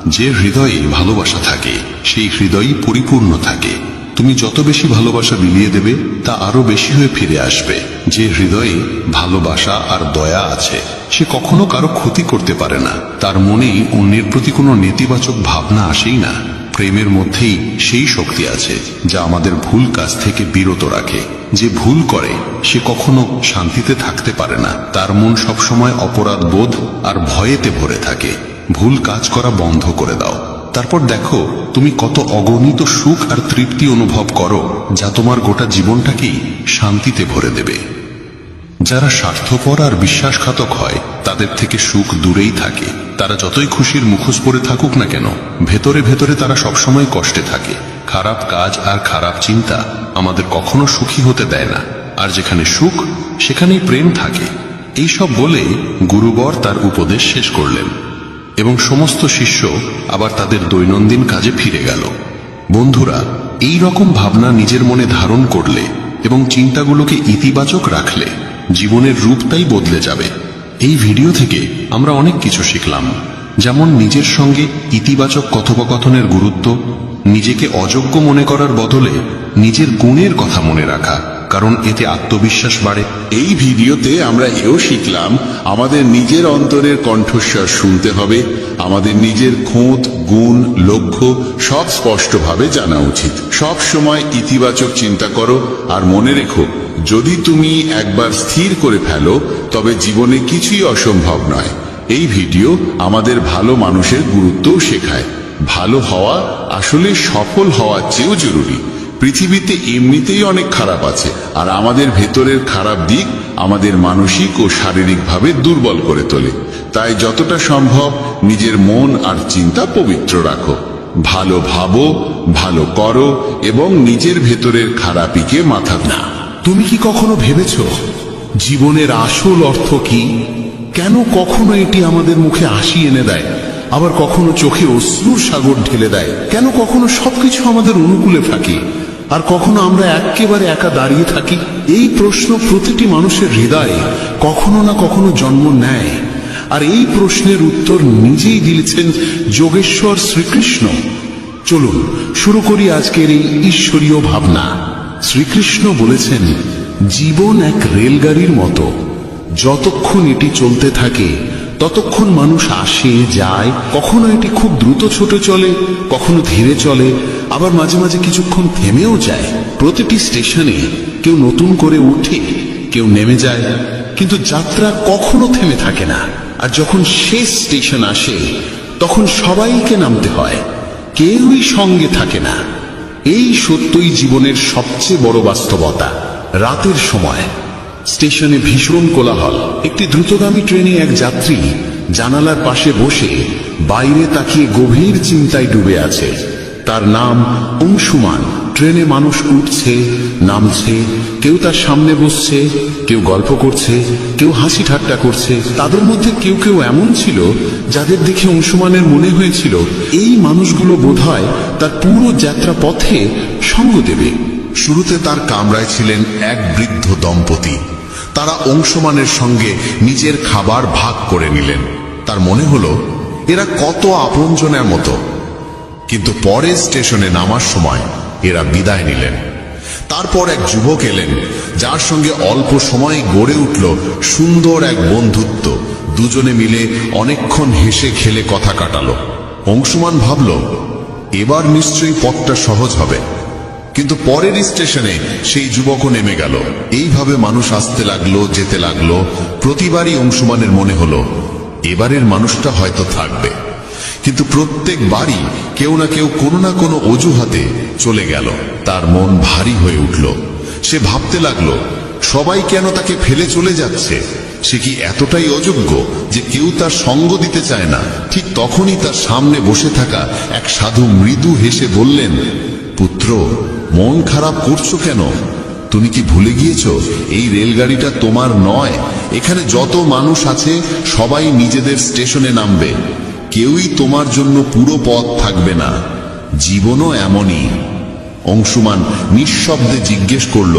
যে হৃদয়ে ভালোবাসা থাকে সেই হৃদয়ই পরিপূর্ণ থাকে। তুমি যত বেশি ভালোবাসা বিলিয়ে দেবে তা আরো বেশি হয়ে ফিরে আসবে। যে হৃদয়ে ভালোবাসা আর দয়া আছে সে কখনো কারো ক্ষতি করতে পারে না। তার মনেই অন্যের প্রতি কোনো নেতিবাচক ভাবনা আসেই না। প্রেমের মধ্যেই সেই শক্তি আছে যা আমাদের ভুল কাজ থেকে বিরত রাখে। যে ভুল করে সে কখনো শান্তিতে থাকতে পারে না। তার মন সবসময় অপরাধ বোধ আর ভয়েতে ভরে থাকে। ভুল কাজ করা বন্ধ করে দাও, তারপর দেখো তুমি কত অগণিত সুখ আর তৃপ্তি অনুভব করো, যা তোমার গোটা জীবনটাকেই শান্তিতে ভরে দেবে। যারা স্বার্থপর আর বিশ্বাসঘাতক হয় তাদের থেকে সুখ দূরেই থাকে। তারা যতই খুশির মুখোশ পরে থাকুক না কেন, ভেতরে ভেতরে তারা সবসময় কষ্টে থাকে। খারাপ কাজ আর খারাপ চিন্তা আমাদের কখনো সুখী হতে দেয় না। আর যেখানে সুখ সেখানেই প্রেম থাকে। এইসব বলে গুরুবর তার উপদেশ শেষ করলেন এবং সমস্ত শিষ্য আবার তাদের দৈনন্দিন কাজে ফিরে গেল। বন্ধুরা, এই রকম ভাবনা নিজের মনে ধারণ করলে এবং চিন্তাগুলোকে ইতিবাচক রাখলে জীবনের রূপটাই বদলে যাবে। এই ভিডিও থেকে আমরা অনেক কিছু শিখলাম, যেমন নিজের সঙ্গে ইতিবাচক কথোপকথনের গুরুত্ব, নিজেকে অযোগ্য মনে করার বদলে নিজের গুণের কথা মনে রাখা, কারণ এতে আত্মবিশ্বাস বাড়ে। এই ভিডিওতে আমরা এও শিখলাম আমাদের নিজের অন্তরের কণ্ঠস্বর শুনতে হবে। আমাদের নিজের খোঁত, গুণ, লক্ষ্য সব স্পষ্টভাবে জানা উচিত। সব সময় ইতিবাচক চিন্তা করো আর মনে রেখো, যদি তুমি একবার স্থির করে ফেলো তবে জীবনে কিছুই অসম্ভব নয়। এই ভিডিও আমাদের ভালো মানুষের গুরুত্বও শেখায়। ভালো হওয়া আসলে সফল হওয়ার চেয়েও জরুরি। পৃথিবীতে এমনিতেই অনেক খারাপ আছে, আর আমাদের ভেতরের খারাপ দিক আমাদের মানসিক ও শারীরিকভাবে দুর্বল করে তোলে। তাই যতটা সম্ভব নিজের মন আর চিন্তা পবিত্র রাখো। ভালো ভাবো, ভালো করো এবং নিজের ভেতরের খারাপিকে মাথা না। তুমি কি কখনো ভেবেছ জীবনের আসল অর্থ কি? কেন কখনো এটি আমাদের মুখে হাসি এনে দেয়, আবার কখনো চোখে অশ্রুর সাগর ঢেলে দেয়? কেন কখনো সবকিছু আমাদের অনুকূলে থাকে আর কখনো আমরা একেবারে একা দাঁড়িয়ে থাকি? এই প্রশ্ন প্রতিটি মানুষের হৃদয়ে কখনো না কখনো জন্ম নেয়, আর এই প্রশ্নের উত্তর নিজেই দিয়েছেন যোগেশ্বর শ্রীকৃষ্ণ। চলুন শুরু করি আজকের এই ঈশ্বরীয় ভাবনা। শ্রীকৃষ্ণ বলেছেন, জীবন এক রেলগাড়ির মতো। যতক্ষণ এটি চলতে থাকে ততক্ষণ মানুষ আসে যায়। কখনো এটি খুব দ্রুত ছুটে চলে, কখনো ধীরে চলে, আবার মাঝে মাঝে কিছুক্ষণ থেমেও যায়। প্রতিটি স্টেশনে কেউ নতুন করে উঠে, কেউ নেমে যায়, কিন্তু যাত্রা কখনো থেমে থাকে না। আর যখন শেষ স্টেশন আসে তখন সবাইকে নামতে হয়, কেউই সঙ্গে থাকে না। এই সত্যই জীবনের সবচেয়ে বড় বাস্তবতা। রাতের সময় স্টেশনে ভীষণ কোলাহল। একটি দ্রুতগামী ট্রেনে এক যাত্রী জানালার পাশে বসে বাইরে তাকিয়ে গভীর চিন্তায় ডুবে আছে। তার নাম অংশুমান। ট্রেনে মানুষ উঠছে, নামছে, কেউ তার সামনে বসছে, কেউ গল্প করছে, কেউ হাসি ঠাট্টা করছে। তাদের মধ্যে কেউ কেউ এমন ছিল যাদের দেখে অংশুমানের মনে হয়েছিল এই মানুষগুলো বোধহয় তার পুরো যাত্রা পথে সঙ্গ দেবে। শুরুতে তার কামরায় ছিলেন এক বৃদ্ধ দম্পতি। তারা অংশমানের সঙ্গে নিজের খাবার ভাগ করে নিলেন। তার মনে হলো এরা কত আপনজনের মতো। কিন্তু পরে স্টেশনে নামার সময় এরা বিদায় নিলেন। তারপর এক যুবক এলেন, যার সঙ্গে অল্প সময়ে গড়ে উঠল সুন্দর এক বন্ধুত্ব। দুজনে মিলে অনেকক্ষণ হেসে খেলে কথা কাটালো। অংশুমান ভাবল, এবার নিশ্চয়ই পথটা সহজ হবে। কিন্তু পরের স্টেশনে সেই যুবকও নেমে গেল। এইভাবে মানুষ আসতে লাগলো, যেতে লাগলো। প্রতিবারই অংশুমানের মনে হলো এবারের মানুষটা হয়তো থাকবে, কিন্তু প্রত্যেকবারই কেউ না কেউ কোনো না কোনো অজুহাতে চলে গেল। তার মন ভারী হয়ে উঠল। সে ভাবতে লাগলো সবাই কেন তাকে ফেলে চলে যাচ্ছে। সে কি এতটাই অযোগ্য যে কেউ তার সঙ্গ দিতে চায় না? ঠিক তখনই তার সামনে বসে থাকা এক সাধু মৃদু হেসে বললেন, পুত্র, মন খারাপ করছো কেন? তুমি কি ভুলে গিয়েছ এই রেলগাড়িটা তোমার নয়? এখানে যত মানুষ আছে সবাই নিজেদের স্টেশনে নামবে, কেউই তোমার জন্য পুরো পথ থাকবে না। জীবনও এমনই। অংশুমান নিঃশব্দে জিজ্ঞেস করল,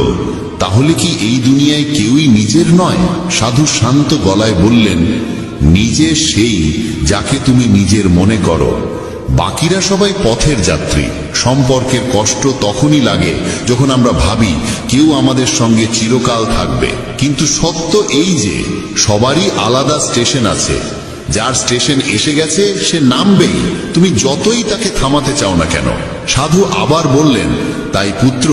তাহলে কি এই দুনিয়ায় কেউই নিজের নয়? সাধু শান্ত গলায় বললেন, নিজে সেই যাকে তুমি নিজের মনে করো, বাকিরা সবাই পথের যাত্রী। সম্পর্কের কষ্ট তখনই লাগে যখন আমরা ভাবি কেউ আমাদের সঙ্গে চিরকাল থাকবে, কিন্তু সত্য এই যে সবারই আলাদা স্টেশন আছে। যার স্টেশন এসে গেছে সে নামবেই, তুমি যতই তাকে থামাতে চাও না কেন। সাধু আবার বললেন, তাই পুত্র,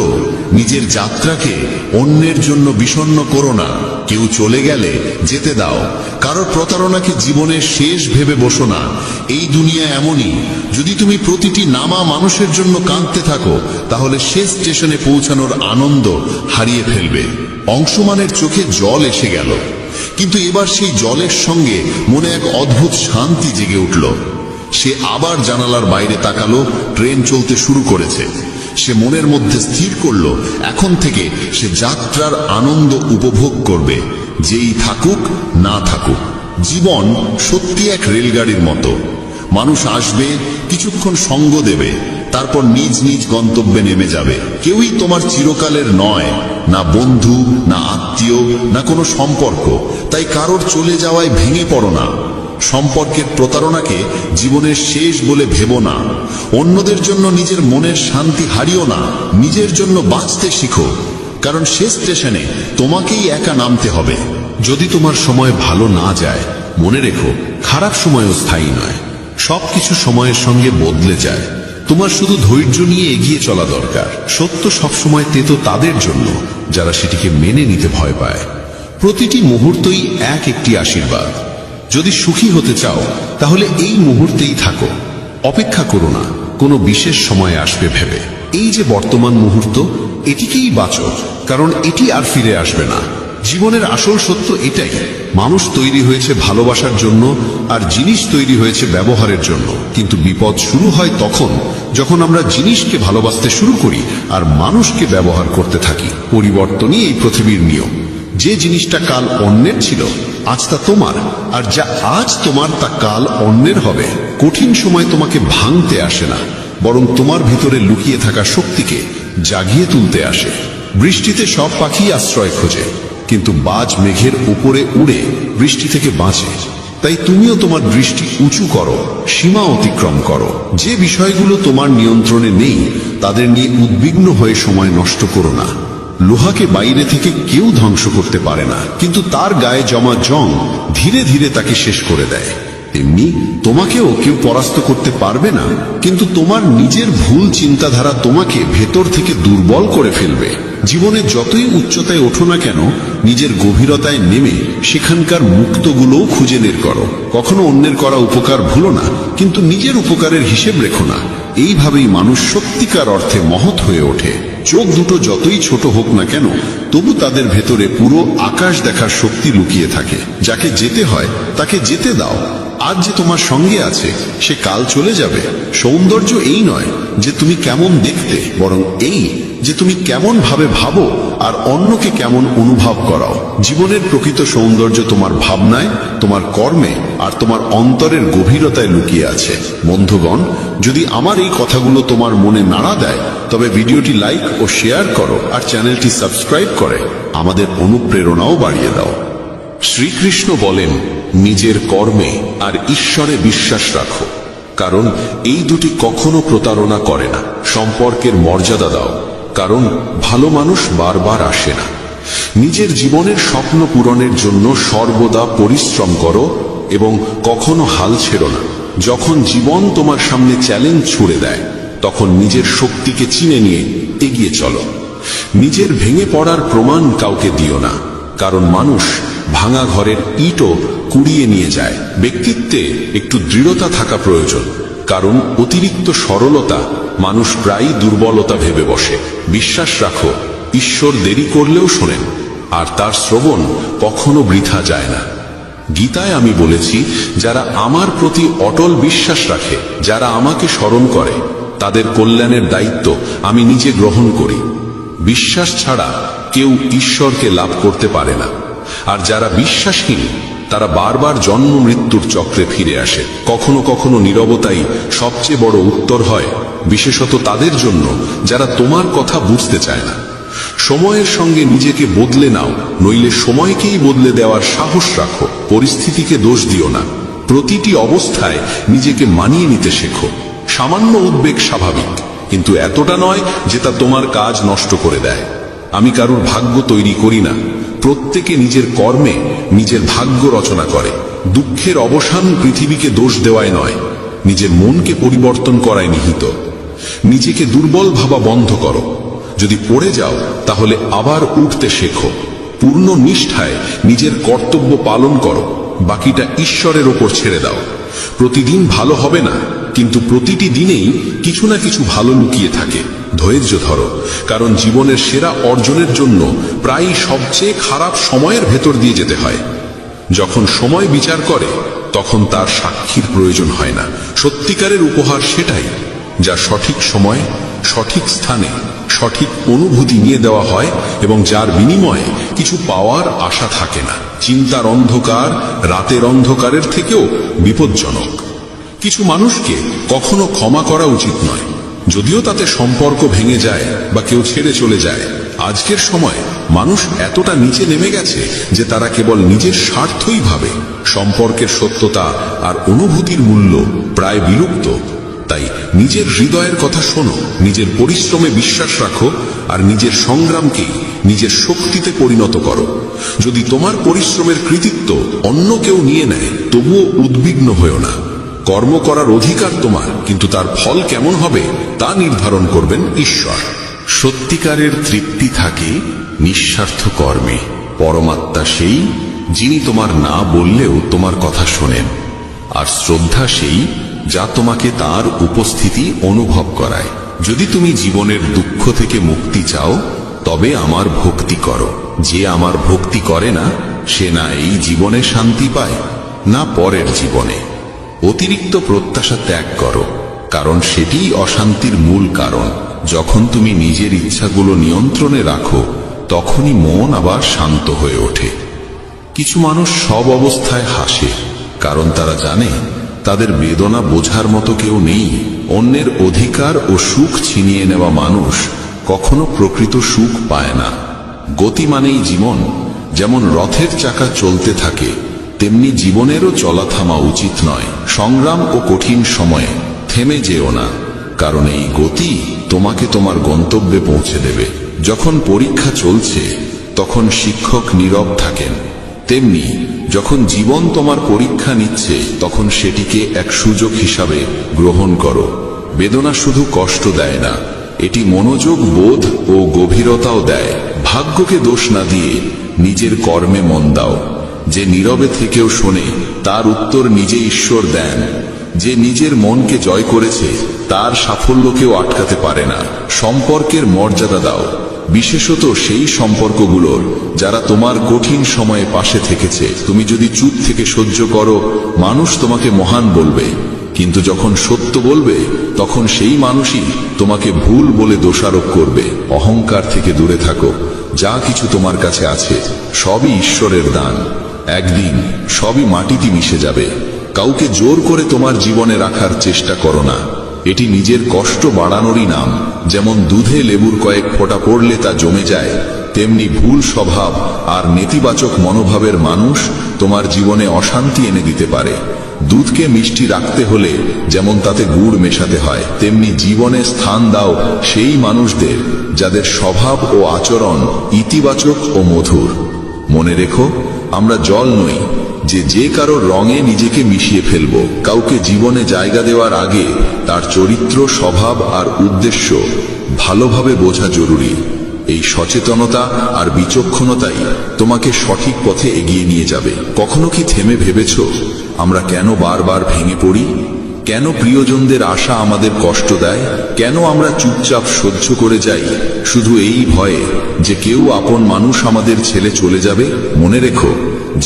নিজের যাত্রাকে অন্যের জন্য বিষণ্ণ করো না। কেউ চলে গেলে যেতে দাও, কারোর প্রতারণাকে জীবনের শেষ ভেবে বসো না। এই দুনিয়া এমনই, যদি তুমি প্রতিটি নামা মানুষের জন্য কাঁদতে থাকো তাহলে শেষ স্টেশনে পৌঁছানোর আনন্দ হারিয়ে ফেলবে। অংশুমানের চোখে জল এসে গেল, কিন্তু এবার সেই জলের সঙ্গে মনে এক অদ্ভুত শান্তি জেগে উঠল। সে আবার জানালার বাইরে তাকালো, ট্রেন চলতে শুরু করেছে। সে মনের মধ্যে স্থির করল, এখন থেকে সে যাত্রার আনন্দ উপভোগ করবে, যেই থাকুক না থাকুক। জীবন সত্যি এক রেলগাড়ির মতো। মানুষ আসবে, কিছুক্ষণ সঙ্গ দেবে, তারপর নিজ নিজ গন্তব্যে নেমে যাবে। কেউই তোমার চিরকালের নয়, না বন্ধু, না আত্মীয়, না কোনো সম্পর্ক। তাই কারোর চলে যাওয়ায় ভেঙে পড়ো না। সম্পর্কের প্রতারণাকে জীবনের শেষ বলে ভেবো না। অন্যদের জন্য নিজের মনের শান্তি হারিও না। নিজের জন্য বাঁচতে শিখো, কারণ শেষ স্টেশনে তোমাকেই একা নামতে হবে। যদি তোমার সময় ভালো না যায়, মনে রেখো খারাপ সময়ও স্থায়ী নয়। সবকিছু সময়ের সঙ্গে বদলে যায়। তোমার শুধু ধৈর্য নিয়ে এগিয়ে চলা দরকার। সত্য সবসময় তেতো তাদের জন্য যারা সেটিকে মেনে নিতে ভয় পায়। প্রতিটি মুহূর্তই এক একটি আশীর্বাদ। যদি সুখী হতে চাও তাহলে এই মুহূর্তেই থাকো। অপেক্ষা করো না কোনো বিশেষ সময় আসবে ভেবে। এই যে বর্তমান মুহূর্ত, এটিকেই বাঁচো, কারণ এটি আর ফিরে আসবে না। জীবনের আসল সত্য এটাই, মানুষ তৈরি হয়েছে ভালোবাসার জন্য আর জিনিস তৈরি হয়েছে ব্যবহারের জন্য। কিন্তু বিপদ শুরু হয় তখন যখন আমরা জিনিসকে ভালোবাসতে শুরু করি আর মানুষকে ব্যবহার করতে থাকি। পরিবর্তনই এই পৃথিবীর নিয়ম। যে জিনিসটা কাল অন্যের ছিল আজ তা তোমার, আর যা আজ তোমার তা কাল অন্যের হবে। কঠিন সময় তোমাকে ভাঙতে আসে না, বরং তোমার ভিতরে লুকিয়ে থাকা শক্তিকে জাগিয়ে তুলতে আসে। বৃষ্টিতে সব পাখি আশ্রয় খোঁজে, কিন্তু বাজ মেঘের উপরে উড়ে বৃষ্টি থেকে বাঁচে। তাই তুমিও তোমার দৃষ্টি উঁচু করো, সীমা অতিক্রম করো। যে বিষয়গুলো তোমার নিয়ন্ত্রণে নেই তাদের নিয়ে উদ্বিগ্ন হয়ে সময় নষ্ট করো না। লোহাকে বাইরে থেকে কেউ ধ্বংস করতে পারে না, কিন্তু তার গায়ে জমা জং ধীরে ধীরে তাকে শেষ করে দেয়। তেমনি তোমাকেও কেউ পরাস্ত করতে পারবে না, কিন্তু তোমার নিজের ভুল চিন্তাধারা তোমাকে ভেতর থেকে দুর্বল করে ফেলবে। জীবনে যতই উচ্চতায় ওঠো না কেন, নিজের গভীরতায় নেমে সেখানকার মুক্তগুলোও খুঁজে বের করো। কখনো অন্যের করা উপকার ভুলো না, কিন্তু নিজের উপকারের হিসেব রেখো না। এইভাবেই মানুষ সত্যিকার অর্থে মহৎ হয়ে ওঠে। চোখ দুটো যতই ছোট হোক না কেন, তবু তাদের ভেতরে পুরো আকাশ দেখার শক্তি লুকিয়ে থাকে। যাকে যেতে হয় তাকে যেতে দাও। আজ যে তোমার সঙ্গে আছে সে কাল চলে যাবে। সৌন্দর্য এই নয় যে তুমি কেমন দেখতে, বরং এই যে তুমি কেমন ভাবে ভাবো আর অন্যকে কেমন অনুভব করাও। জীবনের প্রকৃত সৌন্দর্য তোমার ভাবনায়, তোমার কর্মে আর তোমার অন্তরের গভীরতায় লুকিয়ে আছে। বন্ধুগণ, যদি আমার এই কথাগুলো তোমার মনে নাড়া দেয় তবে ভিডিওটি লাইক ও শেয়ার করো, আর চ্যানেলটি সাবস্ক্রাইব করে আমাদের অনুপ্রেরণাও বাড়িয়ে দাও। শ্রীকৃষ্ণ বলেন, নিজের কর্মে আর ঈশ্বরে বিশ্বাস রাখো, কারণ এই দুটি কখনো প্রতারণা করে না। সম্পর্কের মর্যাদা দাও, কারণ ভালো মানুষ বারবার আসে না। নিজের জীবনের স্বপ্ন পূরণের জন্য সর্বদা পরিশ্রম করো এবং কখনো হাল ছেড়ো না। যখন জীবন তোমার সামনে চ্যালেঞ্জ ছুড়ে দেয় তখন নিজের শক্তিকে চিনে নিয়ে এগিয়ে চলো। নিজের ভেঙে পড়ার প্রমাণ কাউকে দিও না, কারণ মানুষ ভাঙা ঘরের ইটও কুড়িয়ে নিয়ে যায়। ব্যক্তিত্বে একটু দৃঢ়তা থাকা প্রয়োজন, কারণ অতিরিক্ত সরলতা মানুষ প্রায়ই দুর্বলতা ভেবে বসে। বিশ্বাস রাখো, ঈশ্বর দেরি করলেও শোনেন। আর তার শ্রবণ কখনো বৃথা যায় না। গীতায় আমি বলেছি, যারা আমার প্রতি অটল বিশ্বাস রাখে, যারা আমাকে স্মরণ করে, তাদের কল্যাণের দায়িত্ব আমি নিজে গ্রহণ করি। বিশ্বাস ছাড়া কেউ ঈশ্বরকে লাভ করতে পারে না। আর যারা বিশ্বাসহীন, তারা বারবার জন্ম মৃত্যুর চক্রে ফিরে আসে। কখনো কখনো নীরবতাই সবচেয়ে বড় উত্তর হয়, বিশেষত তাদের জন্য যারা তোমার কথা বুঝতে চায় না। সময়ের সঙ্গে নিজেকে বদলে নাও, নইলে সময়কেই বদলে দেওয়ার সাহস রাখো। পরিস্থিতিকে দোষ দিও না, প্রতিটি অবস্থায় নিজেকে মানিয়ে নিতে শেখো। সামান্য উদ্বেগ স্বাভাবিক, কিন্তু এতটা নয় যে তা তোমার কাজ নষ্ট করে দেয়। আমি কারুর ভাগ্য তৈরি করি না, প্রত্যেকে নিজের কর্মে নিজের ভাগ্য রচনা করে। দুঃখের অবসান পৃথিবীকে দোষ দেওয়ায় নয়, নিজের মনকে পরিবর্তন করায় নিহিত। নিজেকে দুর্বল ভাবা বন্ধ করো। যদি পড়ে যাও তাহলে আবার উঠতে শেখো। পূর্ণ নিষ্ঠায় নিজের কর্তব্য পালন করো, বাকিটা ঈশ্বরের ওপর ছেড়ে দাও। প্রতিদিন ভালো হবে না, কিন্তু প্রতিটি দিনেই কিছু না কিছু ভালো লুকিয়ে থাকে। ধৈর্য ধরো, কারণ জীবনের সেরা অর্জনের জন্য প্রায়ই সবচেয়ে খারাপ সময়ের ভেতর দিয়ে যেতে হয়। যখন সময় বিচার করে, তখন তার সাক্ষীর প্রয়োজন হয় না। সত্যিকারের উপহার সেটাই যা সঠিক সময়, সঠিক স্থানে, সঠিক অনুভূতি নিয়ে দেওয়া হয় এবং যার বিনিময়ে কিছু পাওয়ার আশা থাকে না। চিন্তার অন্ধকার রাতের অন্ধকারের থেকেও বিপজ্জনক। কিছু মানুষকে কখনো ক্ষমা করা উচিত নয়, যদিও তাতে সম্পর্ক ভেঙে যায় বা কেউ ছেড়ে চলে যায়। আজকের সময় মানুষ এতটা নিচে নেমে গেছে যে তারা কেবল নিজের স্বার্থই ভাবে। সম্পর্কের সত্যতা আর অনুভূতির মূল্য প্রায় বিলুপ্ত। তাই নিজের হৃদয়ের কথা শোনো, নিজের পরিশ্রমে বিশ্বাস রাখো, আর নিজের সংগ্রামকেই নিজের শক্তিতে পরিণত করো। যদি তোমার পরিশ্রমের কৃতিত্ব অন্য কেউ নিয়ে নেয়, তবুও উদ্বিগ্ন হয়ো না। কর্ম করার অধিকার তোমার, কিন্তু তার ফল কেমন হবে তা নির্ধারণ করবেন ঈশ্বর। সত্যিকারের তৃপ্তি থাকে নিঃস্বার্থ কর্মে। পরমাত্মা সেই যিনি তোমার না বললেও তোমার কথা শোনেন, আর শ্রদ্ধা সেই যা তোমাকে তার উপস্থিতি অনুভব করায়। যদি তুমি জীবনের দুঃখ থেকে মুক্তি চাও, তবে আমার ভক্তি করো। যে আমার ভক্তি করে না, সে না এই জীবনে শান্তি পায়, না পরের জীবনে। অতিরিক্ত প্রত্যাশা ত্যাগ করো, কারণ সেটিই অশান্তির মূল কারণ। যখন তুমি নিজের ইচ্ছাগুলো নিয়ন্ত্রণে রাখো, তখনই মন আবার শান্ত হয়ে ওঠে। কিছু মানুষ সব অবস্থায় হাসে, কারণ তারা জানে তাদের বেদনা বোঝার মতো কেউ নেই। অন্যের অধিকার ও সুখ ছিনিয়ে নেওয়া মানুষ কখনো প্রকৃত সুখ পায় না। গতি মানেই জীবন। যেমন রথের চাকা চলতে থাকে, তেমনি জীবনেরও চলা থামা উচিত নয়। সংগ্রাম ও কঠিন সময়ে থেমে যেও না, কারণ এই গতি তোমাকে তোমার গন্তব্যে পৌঁছে দেবে। যখন পরীক্ষা চলছে, তখন শিক্ষক নীরব থাকেন, তেমনি যখন জীবন তোমার পরীক্ষা নিচ্ছে, তখন সেটিকে এক সুযোগ হিসাবে গ্রহণ করো। বেদনা শুধু কষ্ট দেয় না, এটি মনোযোগ, বোধ ও গভীরতাও দেয়। ভাগ্যকে দোষ না দিয়ে নিজের কর্মে মন দাও। যে নীরবে থেকেও শোনে, তার উত্তর নিজে ঈশ্বর দেন। যে নিজের মনকে জয় করেছে, তার সাফল্যকেও আটকাতে পারে না। সম্পর্কের মর্যাদা দাও, বিশেষত সেই সম্পর্কগুলোর যারা তোমার কঠিন সময়ে পাশে থেকেছে। তুমি যদি চুপ থেকে সহ্য করো, মানুষ তোমাকে মহান বলবে, কিন্তু যখন সত্য বলবে, তখন সেই মানুষই তোমাকে ভুল বলে দোষারোপ করবে। অহংকার থেকে দূরে থাকো। যা কিছু তোমার কাছে আছে, সবই ঈশ্বরের দান। একদিন সবই মাটিতে মিশে যাবে। কাউকে জোর করে তোমার জীবনে রাখার চেষ্টা করো না, এটি নিজের কষ্ট বাড়ানোরই নাম। যেমন দুধে লেবুর কয়েক ফোঁটা পড়লে তা জমে যায়, তেমনি ভুল স্বভাব আর নেতিবাচক মনোভাবের মানুষ তোমার জীবনে অশান্তি এনে দিতে পারে। দুধকে মিষ্টি রাখতে হলে যেমন তাতে গুড় মেশাতে হয়, তেমনি জীবনে স্থান দাও সেই মানুষদের যাদের স্বভাব ও আচরণ ইতিবাচক ও মধুর। মনে রেখো, আমরা জল নই যে কারোর রঙে নিজেকে মিশিয়ে ফেলব। কাউকে জীবনে জায়গা দেওয়ার আগে তার চরিত্র, স্বভাব আর উদ্দেশ্য ভালোভাবে বোঝা জরুরি। এই সচেতনতা আর বিচক্ষণতাই তোমাকে সঠিক পথে এগিয়ে নিয়ে যাবে। কখনো কি থেমে ভেবেছ আমরা কেন বারবার ভেঙে পড়ি? কেন প্রিয়জনদের আশা আমাদের কষ্ট দেয়? কেন আমরা চুপচাপ সহ্য করে যাই শুধু এই ভয়ে যে কেউ আপন মানুষ আমাদের ছেড়ে চলে যাবে? মনে রেখো,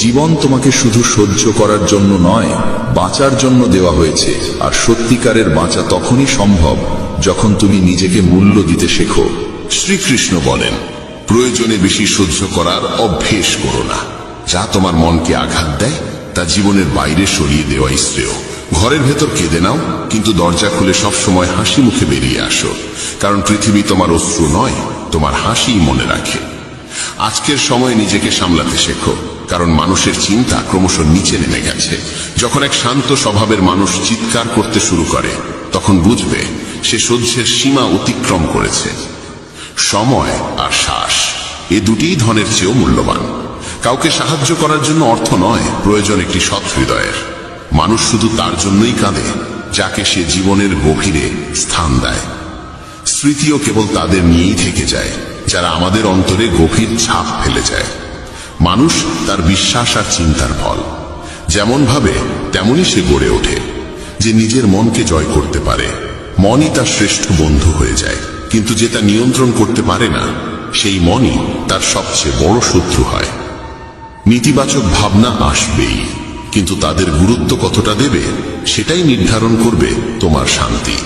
জীবন তোমাকে শুধু সহ্য করার জন্য নয়, বাঁচার জন্য দেওয়া হয়েছে। আর সত্যিকারের বাঁচা তখনই সম্ভব যখন তুমি নিজেকে মূল্য দিতে শেখো। শ্রীকৃষ্ণ বলেন, প্রয়োজনে বেশি সহ্য করার অভ্যেস করো না। যা তোমার মনকে আঘাত দেয় তা জীবনের বাইরে সরিয়ে দেওয়াই শ্রেয়। ঘরের ভেতর কেঁদে নাও, কিন্তু দরজা খুলে সব সময় হাসি মুখে বেরিয়ে আসো, কারণ পৃথিবী তোমার অশ্রু নয়, তোমার হাসিই মনে রাখে। আজকের সময় নিজেকে সামলাতে শেখো, কারণ মানুষের চিন্তা ক্রমশ নিচে নেমে গেছে। যখন এক শান্ত স্বভাবের মানুষ চিৎকার করতে শুরু করে, তখন বুঝবে সে সহ্যের সীমা অতিক্রম করেছে। সময় আর শ্বাস, এ দুটিই ধনের চেয়েও মূল্যবান। কাউকে সাহায্য করার জন্য অর্থ নয়, প্রয়োজন একটি সৎ হৃদয়ের। মানুষ শুধু তার জন্যই কাঁদে যাকে সে জীবনের গভীরে স্থান দেয়। স্মৃতিও কেবল তাদের নিয়েই থেকে যায় যারা আমাদের অন্তরে গভীর ছাপ ফেলে যায়। মানুষ তার বিশ্বাস আর চিন্তার ফল। যেমন ভাবে তেমনই সে গড়ে ওঠে। যে নিজের মনকে জয় করতে পারে, মনই তার শ্রেষ্ঠ বন্ধু হয়ে যায়। কিন্তু যে তা নিয়ন্ত্রণ করতে পারে না, সেই মনই তার সবচেয়ে বড় শত্রু হয়। নেতিবাচক ভাবনা আসবেই, কিন্তু তাদের গুরুত্ব কতটা দেবে সেটাই নির্ধারণ করবে তোমার শান্তি।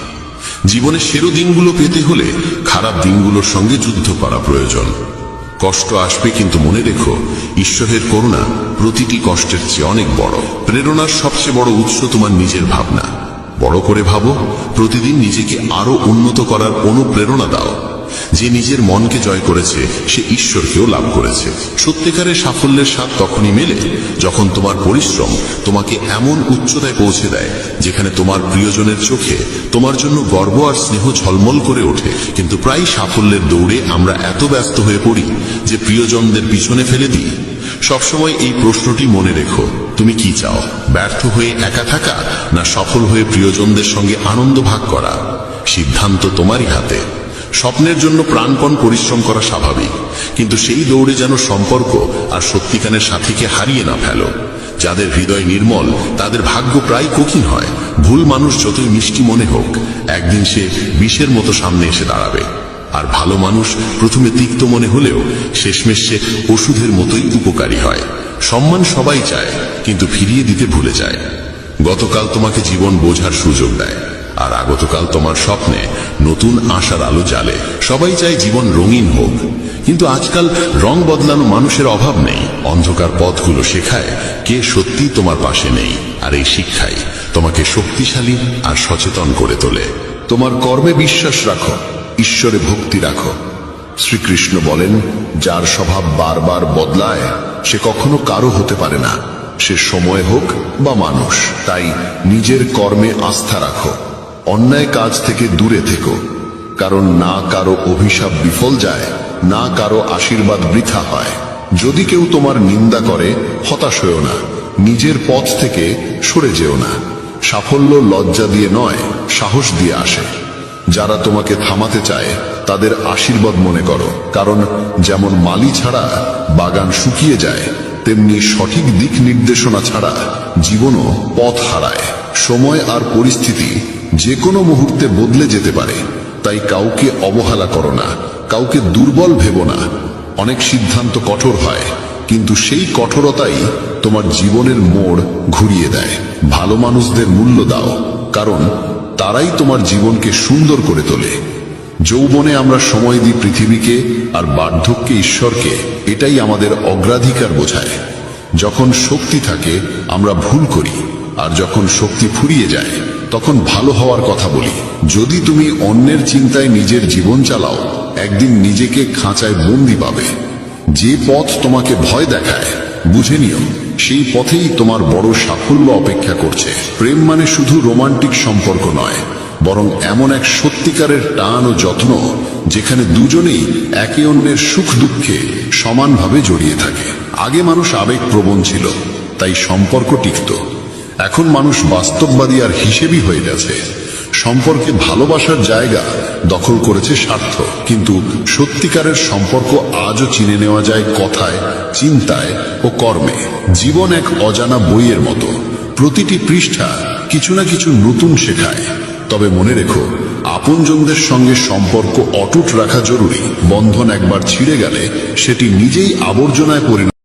জীবনের সেরা দিনগুলো পেতে হলে খারাপ দিনগুলোর সঙ্গে যুদ্ধ করা প্রয়োজন। কষ্ট আসবে, কিন্তু মনে রেখো, ঈশ্বরের করুণা প্রতিটি কষ্টের চেয়ে অনেক বড়। প্রেরণার সবচেয়ে বড় উৎস তোমার নিজের ভাবনা। বড় করে ভাবো, প্রতিদিন নিজেকে আরো উন্নত করার অনুপ্রেরণা দাও। যে নিজের মনকে জয় করেছে সে ঈশ্বরকেও লাভ করেছে। সত্যিকারের সাফল্যের স্বাদ তখনই মেলে যখন তোমার পরিশ্রম তোমাকে এমন উচ্চতায় পৌঁছে দেয় যেখানে তোমার প্রিয়জনের চোখে তোমার জন্য গর্ব আর স্নেহ ঝলমল করে ওঠে। কিন্তু প্রায় সাফল্যের দৌড়ে আমরা এত ব্যস্ত হয়ে পড়ি যে প্রিয়জনদের পিছনে ফেলে দিই। সবসময় এই প্রশ্নটি মনে রেখো, তুমি কি চাও? ব্যর্থ হয়ে একা থাকা, না সফল হয়ে প্রিয়জনদের সঙ্গে আনন্দ ভাগ করা? সিদ্ধান্ত তোমারই হাতে। স্বপ্নের জন্য প্রাণপণ পরিশ্রম করা স্বাভাবিক, কিন্তু সেই দৌড়ে যেন সম্পর্ক আর সত্যিকারের সাথীকে হারিয়ে না ফেলো। যাদের হৃদয় নির্মল তাদের ভাগ্য প্রায় কঠিন হয়। ভুল মানুষ যতই মিষ্টি মনে হোক, একদিন সে বিষের মতো সামনে এসে দাঁড়াবে। আর ভালো মানুষ প্রথমে তিক্ত মনে হলেও শেষমেশ সে ওষুধের মতোই উপকারী হয়। সম্মান সবাই চায়, কিন্তু ফিরিয়ে দিতে ভুলে যায়। গতকাল তোমাকে জীবন বোঝার সুযোগ দেয়, আর আগতকাল তোমার স্বপ্নে নতুন আশার আলো জ্বালে। সবাই চায় জীবন রঙিন হোক, কিন্তু আজকাল রং বদলানো মানুষের অভাব নেই। অন্ধকার পথগুলো শেখায় কে সত্যি তোমার পাশে নেই, আর এই শিক্ষাই তোমাকে শক্তিশালী আর সচেতন করে তোলে। তোমার কর্মে বিশ্বাস রাখো, ঈশ্বরে ভক্তি রাখো। শ্রীকৃষ্ণ বলেন, যার স্বভাব বারবার বদলায় সে কখনো কারো হতে পারে না, সে সময় হোক বা মানুষ। তাই নিজের কর্মে আস্থা রাখো, অন্যায় কাজ থেকে দূরে থেকো, কারণ না কারো অভিশাপ বিফল যায়, না কারো আশীর্বাদ বৃথা হয়। যদি কেউ তোমার নিন্দা করে, হতাশ হয়েও না, নিজের পথ থেকে সরে যেও না। সাফল্য লজ্জা দিয়ে নয়, সাহস দিয়ে আসে। যারা তোমাকে থামাতে চায় তাদের আশীর্বাদ মনে করো, কারণ যেমন মালি ছাড়া বাগান শুকিয়ে যায়, তেমনি সঠিক দিক নির্দেশনা ছাড়া জীবনও পথ হারায়। সময় আর পরিস্থিতি যে কোনো মুহূর্তে বদলে যেতে পারে, তাই কাউকে অবহেলা করো না, কাউকে দুর্বল ভেবো না। অনেক সিদ্ধান্ত কঠোর হয়, কিন্তু সেই কঠোরতাই তোমার জীবনের মোড় ঘুরিয়ে দেয়। ভালো মানুষদের মূল্য দাও, কারণ তারাই তোমার জীবনকে সুন্দর করে তোলে। যৌবনে আমরা সময় দিই পৃথিবীকে, আর বার্ধক্যে ঈশ্বরকে। এটাই আমাদের অগ্রাধিকার বোঝায়। যখন শক্তি থাকে আমরা ভুল করি, আর যখন শক্তি ফুরিয়ে যায় তখন ভালো হওয়ার কথা বলি। যদি তুমি অন্যের চিন্তায় নিজের জীবন চালাও, একদিন নিজেকে খাঁচায় বন্দি পাবে। যে পথ তোমাকে ভয় দেখায়, বুঝে নিও সেই পথেই তোমার বড় সাফল্য অপেক্ষা করছে। প্রেম মানে শুধু রোমান্টিক সম্পর্ক নয়, বরং এমন এক সত্যিকারের টান ও যত্ন যেখানে দুজনেই একে অন্যের সুখ দুঃখে সমানভাবে জড়িয়ে থাকে। আগে মানুষ আবেগপ্রবণ ছিল, তাই সম্পর্ক টিকত। এখন মানুষ বাস্তববাদী আর হিসেবি হয়ে গেছে। সম্পর্কে ভালোবাসার জায়গা দখল করেছে স্বার্থ। কিন্তু সত্যিকারের সম্পর্ক আজও চিনে নেওয়া যায় কথায়, চিন্তায় ও কর্মে। জীবন এক অজানা বইয়ের মতো, প্রতিটি পৃষ্ঠা কিছু না কিছু নতুন শেখায়। তবে মনে রেখো, আপনজনদের সঙ্গে সম্পর্ক অটুট রাখা জরুরি। বন্ধন একবার ছিঁড়ে গেলে সেটি নিজেই আবর্জনায় পরিণত